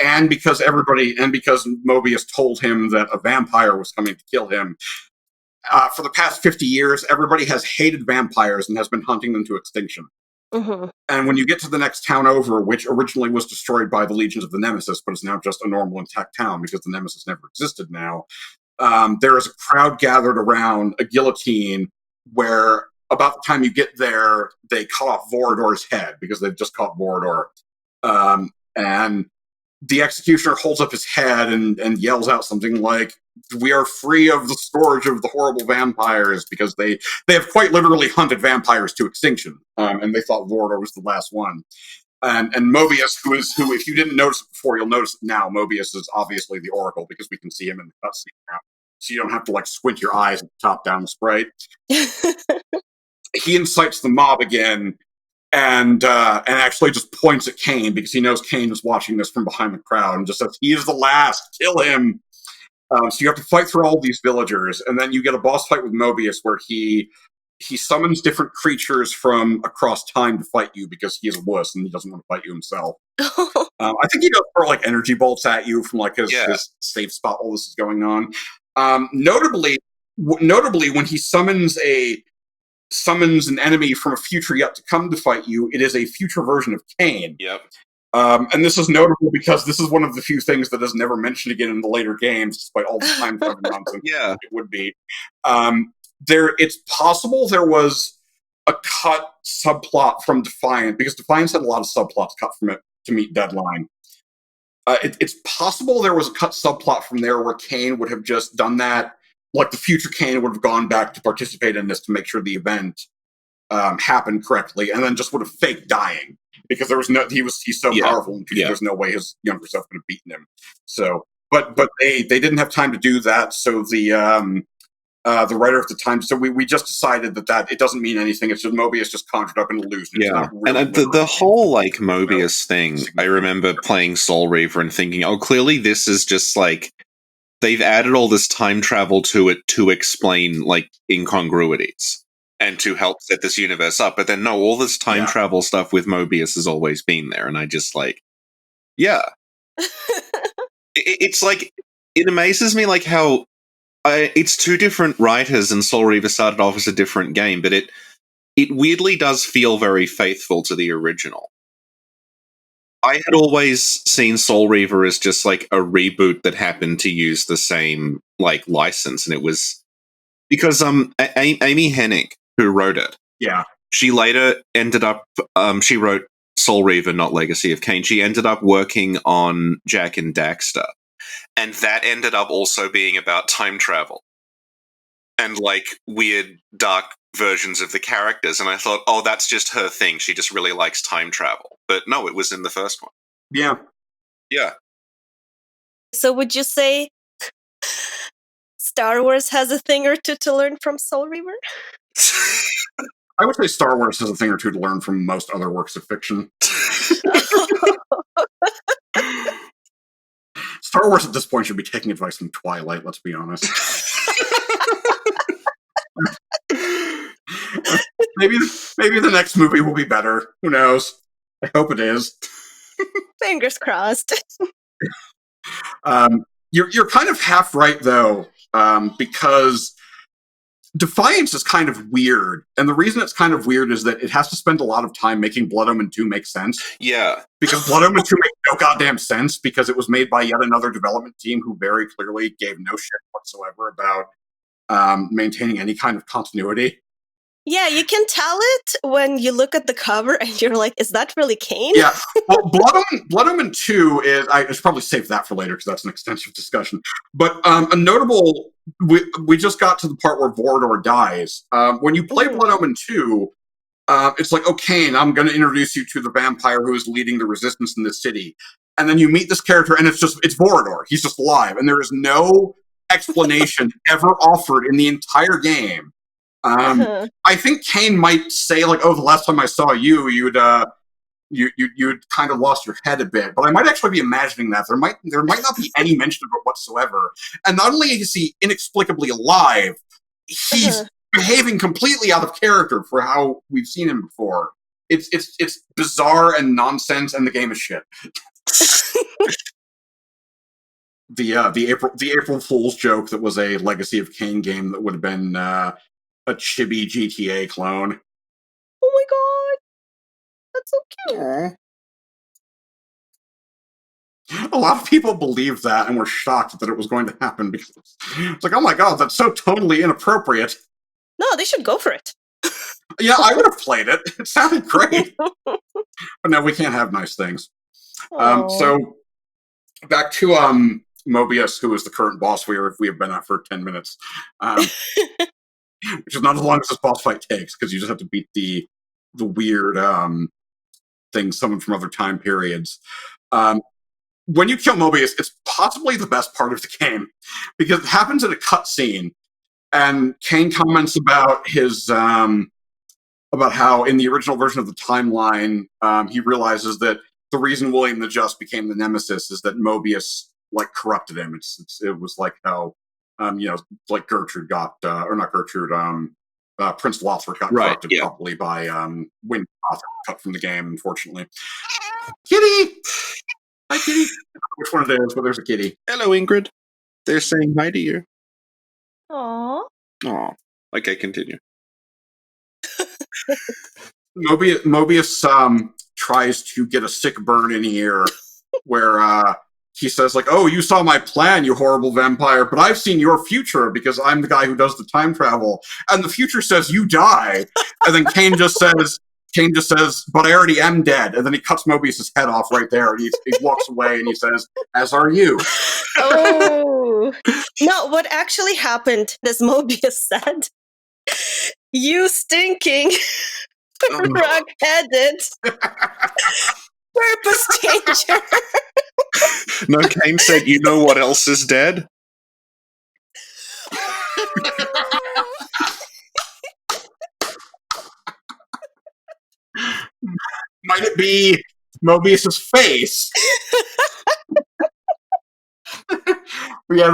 and because Mobius told him that a vampire was coming to kill him. For the past 50 years, everybody has hated vampires and has been hunting them to extinction. Mm-hmm. And when you get to the next town over, which originally was destroyed by the legions of the Nemesis, but is now just a normal intact town because the Nemesis never existed now, there is a crowd gathered around a guillotine where about the time you get there, they cut off Vorador's head because they've just caught Vorador. And the executioner holds up his head and yells out something like, "We are free of the scourge of the horrible vampires," because they have quite literally hunted vampires to extinction. And they thought Vorador was the last one. And Mobius, who, if you didn't notice it before, you'll notice it now. Mobius is obviously the Oracle because we can see him in the cutscene now. So you don't have to like squint your eyes at the top down the sprite. He incites the mob again and actually just points at Kane because he knows Kane is watching this from behind the crowd and just says, "He is the last, kill him." So you have to fight through all these villagers, and then you get a boss fight with Mobius where he summons different creatures from across time to fight you because he is a wuss and he doesn't want to fight you himself. I think he does throw like energy bolts at you from like his safe spot while this is going on. Notably, when he summons an enemy from a future yet to come to fight you, it is a future version of Kane. Yep. And this is notable because this is one of the few things that is never mentioned again in the later games, despite all the time travel nonsense it would be. It's possible there was a cut subplot from Defiant, because Defiance had a lot of subplots cut from it to meet deadline. It's possible there was a cut subplot from there where Kane would have just done that. Like the future Kane would have gone back to participate in this to make sure the event happened correctly, and then just would have faked dying because he's so powerful and there's no way his younger self could have beaten him. So, but they didn't have time to do that. So the writer at the time, so we just decided that it doesn't mean anything. It's just Mobius just conjured up an illusion. Yeah, and the whole like Mobius thing, I remember playing Soul Reaver and thinking, oh, clearly this is just like they've added all this time travel to it to explain like incongruities and to help set this universe up. But then no, all this time travel stuff with Mobius has always been there, and I just like, it's like it amazes me like how. It's two different writers, and Soul Reaver started off as a different game, but it weirdly does feel very faithful to the original. I had always seen Soul Reaver as just like a reboot that happened to use the same like license, and it was because Amy Hennig, who wrote it, she later ended up she wrote Soul Reaver, not Legacy of Kain. She ended up working on Jak and Daxter. And that ended up also being about time travel and like weird, dark versions of the characters. And I thought, oh, that's just her thing. She just really likes time travel. But no, it was in the first one. Yeah. Yeah. So would you say Star Wars has a thing or two to learn from Soul Reaver? I would say Star Wars has a thing or two to learn from most other works of fiction. Star Wars at this point should be taking advice from Twilight, let's be honest. Maybe the next movie will be better. Who knows? I hope it is. Fingers crossed. You're kind of half right, though, because Defiance is kind of weird. And the reason it's kind of weird is that it has to spend a lot of time making Blood Omen 2 make sense. Yeah. Because Blood Omen 2 makes no goddamn sense because it was made by yet another development team who very clearly gave no shit whatsoever about maintaining any kind of continuity. Yeah, you can tell it when you look at the cover and you're like, is that really Kane? Yeah. Well, Blood Omen 2 is... I should probably save that for later because that's an extensive discussion. But a notable... We just got to the part where Vorador dies. When you play Blood Omen 2, it's like, oh, Kane, I'm going to introduce you to the vampire who is leading the resistance in this city. And then you meet this character, and it's Vorador. He's just alive. And there is no explanation ever offered in the entire game I think Kane might say, like, "Oh, the last time I saw you, you'd kind of lost your head a bit." But I might actually be imagining that there might not be any mention of it whatsoever. And not only is he inexplicably alive, he's behaving completely out of character for how we've seen him before. It's bizarre and nonsense, and the game is shit. The April Fool's joke that was a Legacy of Kain game that would have been a chibi GTA clone. Oh my god, that's so cute. A lot of people believed that and were shocked that it was going to happen because it's like, oh my god, that's so totally inappropriate. No, they should go for it. Yeah, I would have played it. It sounded great. But no, we can't have nice things. So back to Mobius, who is the current boss we have been at for 10 minutes. Which is not as long as this boss fight takes, because you just have to beat the weird things summoned from other time periods. When you kill Mobius, it's possibly the best part of the game, because it happens in a cutscene, and Kane comments about his about how in the original version of the timeline, he realizes that the reason William the Just became the Nemesis is that Mobius corrupted him. It was like how like Gertrude got or not Gertrude, Prince Lothric got corrupted probably by Wind cut from the game, unfortunately. Kitty! Hi, Kitty. Which one it is, but there's a kitty. Hello, Ingrid. They're saying hi to you. Aww. Aw. Okay, continue. Mobius tries to get a sick burn in here where he says, like, "Oh, you saw my plan, you horrible vampire, but I've seen your future because I'm the guy who does the time travel. And the future says you die." And then Kane just says, "But I already am dead." And then he cuts Mobius' head off right there, and he walks away and he says, "As are you." Oh. No, what actually happened, as Mobius said, "You stinking, rug-headed, purpose changer." No, Kane said, "You know what else is dead?" Might it be Mobius' face? Yeah,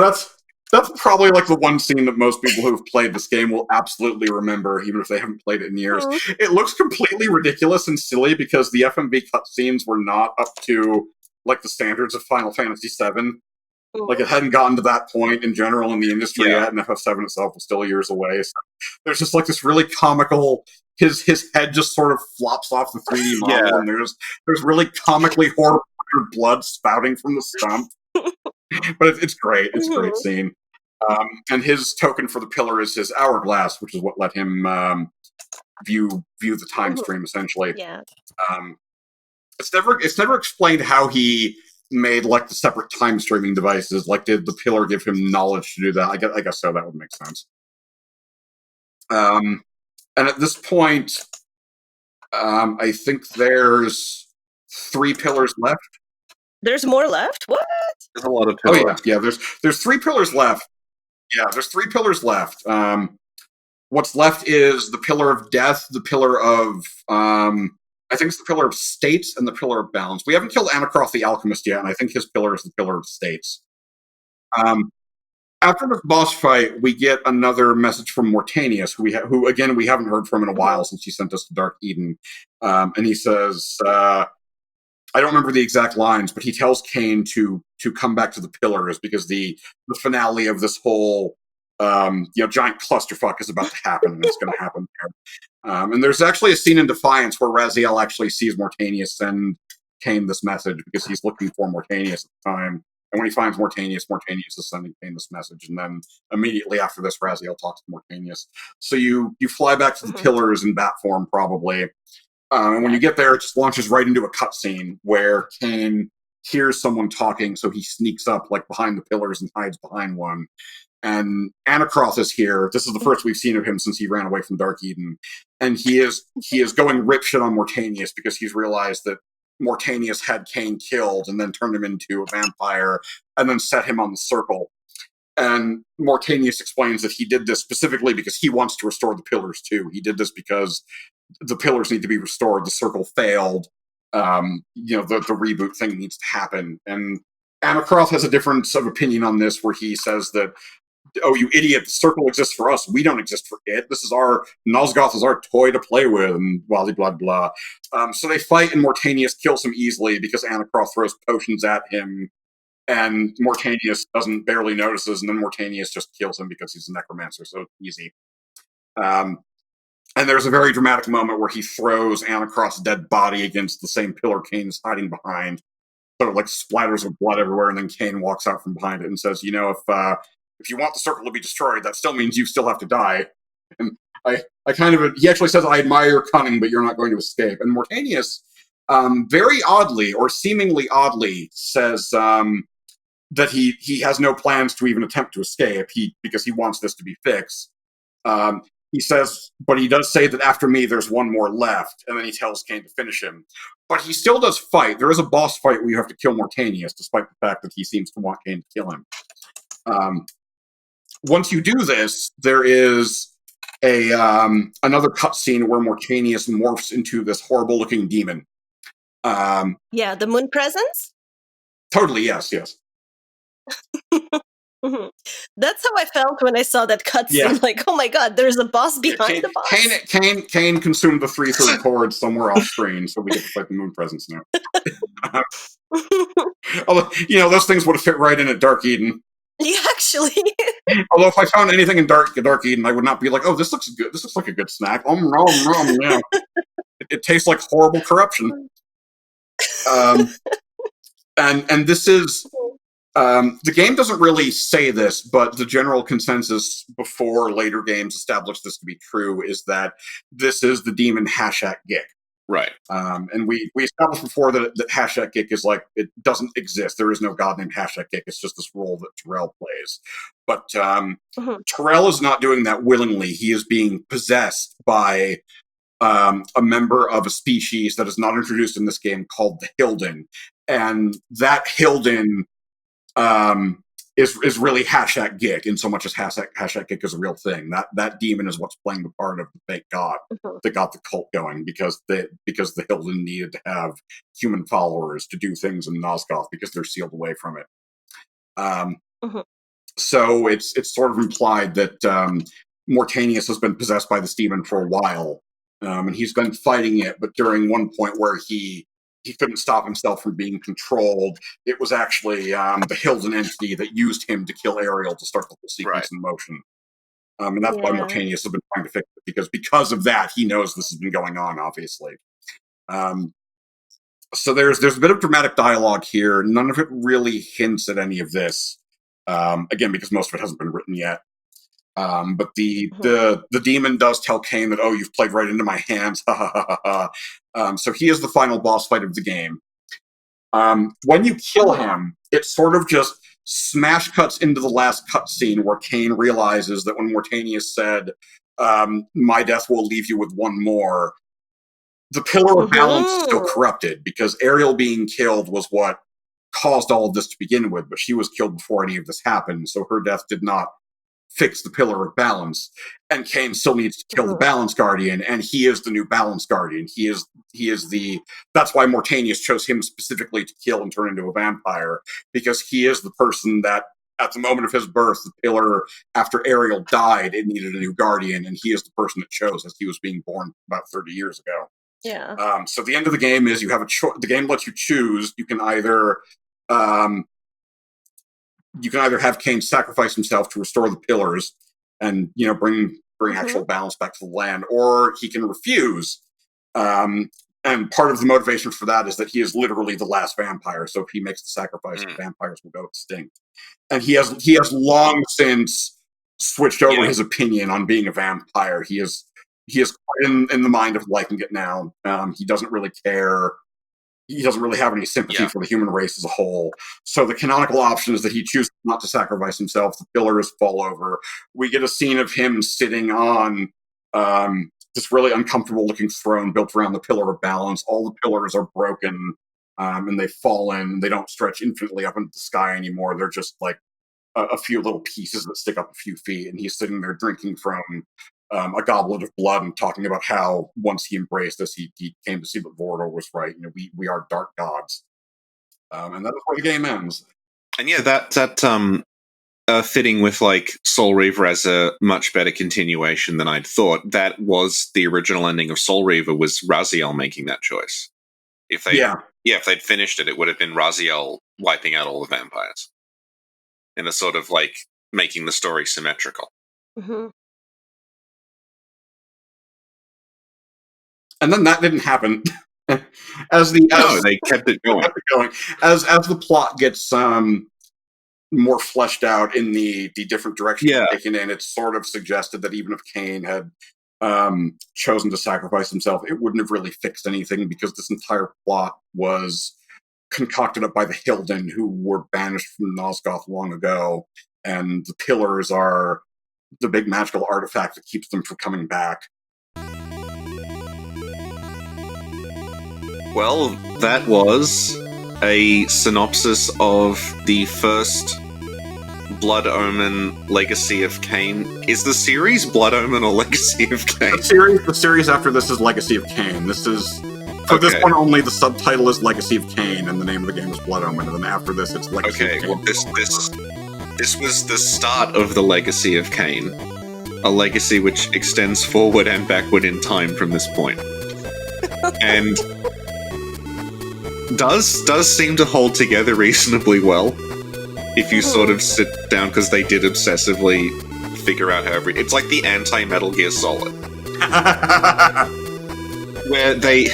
that's probably like the one scene that most people who've played this game will absolutely remember, even if they haven't played it in years. It looks completely ridiculous and silly because the FMV cutscenes were not up to like the standards of Final Fantasy VII. Like, it hadn't gotten to that point in general in the industry yet, and FF7 itself was still years away. So there's just like this really comical, his head just sort of flops off the 3D model, and there's really comically horrible blood spouting from the stump. But it's great. It's a great scene. And his token for the pillar is his hourglass, which is what let him view the time stream, essentially. Yeah. It's never explained how he made like the separate time streaming devices. Like, did the pillar give him knowledge to do that? I guess so. That would make sense. And at this point, I think there's 3 pillars left. There's more left? What? There's a lot of pillars. Oh yeah. There's 3 pillars left. Yeah, there's 3 pillars left. What's left is the Pillar of Death, the Pillar of I think it's the Pillar of States, and the Pillar of Balance. We haven't killed Anacroth the Alchemist yet, and I think his pillar is the Pillar of States. After this boss fight, we get another message from Mortanius, who again we haven't heard from in a while since he sent us to Dark Eden, and he says, I don't remember the exact lines, but he tells Kane to come back to the pillars because the finale of this whole giant clusterfuck is about to happen, and it's going to happen there. And there's actually a scene in Defiance where Raziel actually sees Mortanius send Kane this message because he's looking for Mortanius at the time. And when he finds Mortanius is sending Kane this message. And then immediately after this, Raziel talks to Mortanius. So you fly back to the pillars in bat form, probably. And when you get there, it just launches right into a cutscene where Kane hears someone talking, so he sneaks up like behind the pillars and hides behind one. And Anacroth is here. This is the first we've seen of him since he ran away from Dark Eden. And he is going ripshit on Mortanius because he's realized that Mortanius had Kane killed and then turned him into a vampire and then set him on the circle. And Mortanius explains that he did this specifically because he wants to restore the pillars too. He did this because the pillars need to be restored. The circle failed. The reboot thing needs to happen. And Amacroth has a difference of opinion on this, where he says that, oh, you idiot, the circle exists for us. We don't exist for it. This is Nosgoth is our toy to play with, and blah, blah, blah. So they fight, and Mortanius kills him easily because Amacroth throws potions at him, and Mortanius barely notices, and then Mortanius just kills him because he's a necromancer, so it's easy. And there's a very dramatic moment where he throws Amacroth's dead body against the same pillar Kane is hiding behind. So it like splatters with blood everywhere, and then Kane walks out from behind it and says, if you want the circle to be destroyed, that still means you still have to die. And he actually says, I admire your cunning, but you're not going to escape. And Mortanius, very oddly, or seemingly oddly, says that he has no plans to even attempt to escape, because he wants this to be fixed. He says, but he does say that after me, there's one more left, and then he tells Kane to finish him. But he still does fight. There is a boss fight where you have to kill Mortanius, despite the fact that he seems to want Kane to kill him. Once you do this, there is another cutscene where Mortanius morphs into this horrible-looking demon. The moon presence? Totally, yes. Mm-hmm. That's how I felt when I saw that cutscene. Yeah. Like, oh my god, there's a boss behind the boss. Kane consumed the 3/3 chord somewhere off screen, so we get to fight the moon presence now. Although, those things would have fit right in at Dark Eden. Yeah, actually. Although if I found anything in Dark Eden, I would not be like, oh, this looks good. This looks like a good snack. Yeah. It tastes like horrible corruption. And this is... the game doesn't really say this, but the general consensus before later games established this to be true is that this is the demon Hashak Gik. Right. And we established before that Hashak Gik is like, it doesn't exist. There is no god named Hashak Gik. It's just this role that Terrell plays. But Terrell is not doing that willingly. He is being possessed by a member of a species that is not introduced in this game called the Hilden. And that Hilden is really Hashak Gik, in so much as Hashak Gik is a real thing. That demon is what's playing the part of the fake god that got the cult going, because the Hilden needed to have human followers to do things in Nosgoth because they're sealed away from it. So it's sort of implied that Mortanius has been possessed by this demon for a while, and he's been fighting it, but during one point where he couldn't stop himself from being controlled, it was actually the Hilden entity that used him to kill Ariel to start the whole sequence in motion. And that's why Mortanius has been trying to fix it, because of that, he knows this has been going on, obviously. So there's a bit of dramatic dialogue here. None of it really hints at any of this. Again, because most of it hasn't been written yet. But the demon does tell Kane that, oh, you've played right into my hands. So he is the final boss fight of the game. When you kill him, it sort of just smash cuts into the last cutscene where Kane realizes that when Mortanius said, my death will leave you with one more, the Pillar of Balance is still corrupted, because Ariel being killed was what caused all of this to begin with, but she was killed before any of this happened, so her death did not fix the Pillar of Balance, and Kane still needs to kill the Balance Guardian, and he is the new Balance Guardian. He is that's why Mortanius chose him specifically to kill and turn into a vampire, because he is the person that, at the moment of his birth, the Pillar, after Ariel died, it needed a new Guardian, and he is the person it chose as he was being born about 30 years ago. Yeah. So the end of the game is you have a choice. The game lets you choose. You can either have Kane sacrifice himself to restore the pillars and, bring actual balance back to the land, or he can refuse. And part of the motivation for that is that he is literally the last vampire. So if he makes the sacrifice, the vampires will go extinct. And he has long since switched over his opinion on being a vampire. He is in the mind of liking it now. He doesn't really care. He doesn't really have any sympathy for the human race as a whole. So the canonical option is that he chooses not to sacrifice himself. The pillars fall over. We get a scene of him sitting on this really uncomfortable looking throne built around the Pillar of Balance. All the pillars are broken, and they've fallen. They don't stretch infinitely up into the sky anymore. They're just like a few little pieces that stick up a few feet, and he's sitting there drinking from a goblet of blood and talking about how once he embraced us, he came to see that Vordor was right. We are dark gods, and that is where the game ends. And yeah, that fitting with like Soul Reaver as a much better continuation than I'd thought. That was the original ending of Soul Reaver, was Raziel making that choice. If they'd finished it, it would have been Raziel wiping out all the vampires. In a sort of like making the story symmetrical. Mm-hmm. And then that didn't happen. They kept it going. As the plot gets more fleshed out in the different directions taken in, it's sort of suggested that even if Kane had chosen to sacrifice himself, it wouldn't have really fixed anything, because this entire plot was concocted up by the Hilden, who were banished from Nosgoth long ago, and the pillars are the big magical artifact that keeps them from coming back. Well, that was a synopsis of the first Blood Omen Legacy of Kain. Is the series Blood Omen or Legacy of Kain? The series after this is Legacy of Kain. This is... For this one only, the subtitle is Legacy of Kain, and the name of the game is Blood Omen, and then after this, it's Legacy of Kain. Well, this was the start of the Legacy of Kain. A legacy which extends forward and backward in time from this point. And does seem to hold together reasonably well if you sort of sit down, because they did obsessively figure out how it's like the anti-Metal Gear Solid. Where they,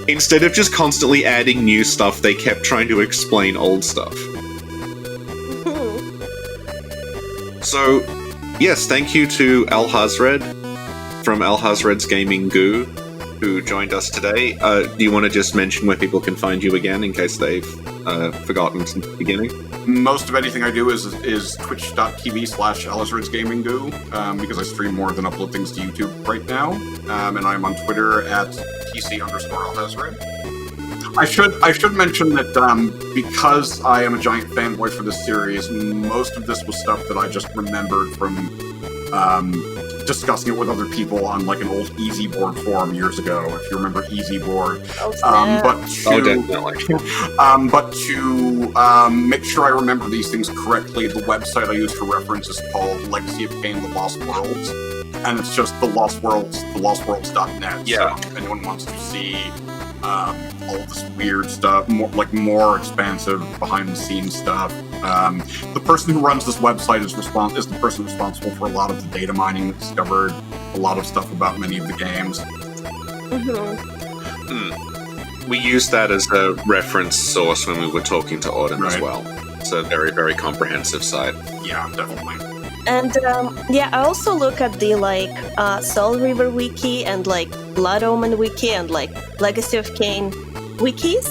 instead of just constantly adding new stuff, they kept trying to explain old stuff. So, yes, thank you to Alhazred from Alhazred's Gaming Goo, who joined us today. Do you want to just mention where people can find you again, in case they've forgotten since the beginning? Most of anything I do is twitch.tv/Alhazred's Gaming Goo, because I stream more than upload things to YouTube right now. And I'm on Twitter at TC_Alhazred. I should mention that because I am a giant fanboy for this series, most of this was stuff that I just remembered from discussing it with other people on like an old Easy Board forum years ago, if you remember Easy Board. But to make sure I remember these things correctly, the website I use for reference is called Legacy of Kain: The Lost Worlds, and it's just thelostworlds.net. Yeah. So if anyone wants to see all this weird stuff, more expansive behind-the-scenes stuff. The person who runs this website is the person responsible for a lot of the data mining that discovered a lot of stuff about many of the games. We used that as a reference source when we were talking to Autumn as well. It's a very, very comprehensive site. Yeah, definitely. And I also look at the Soul Reaver wiki and Blood Omen wiki and Legacy of Kain wikis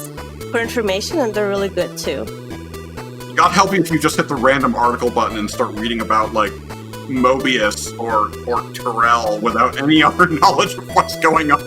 for information, and they're really good too. God help you if you just hit the random article button and start reading about Mobius or Terrell without any other knowledge of what's going on.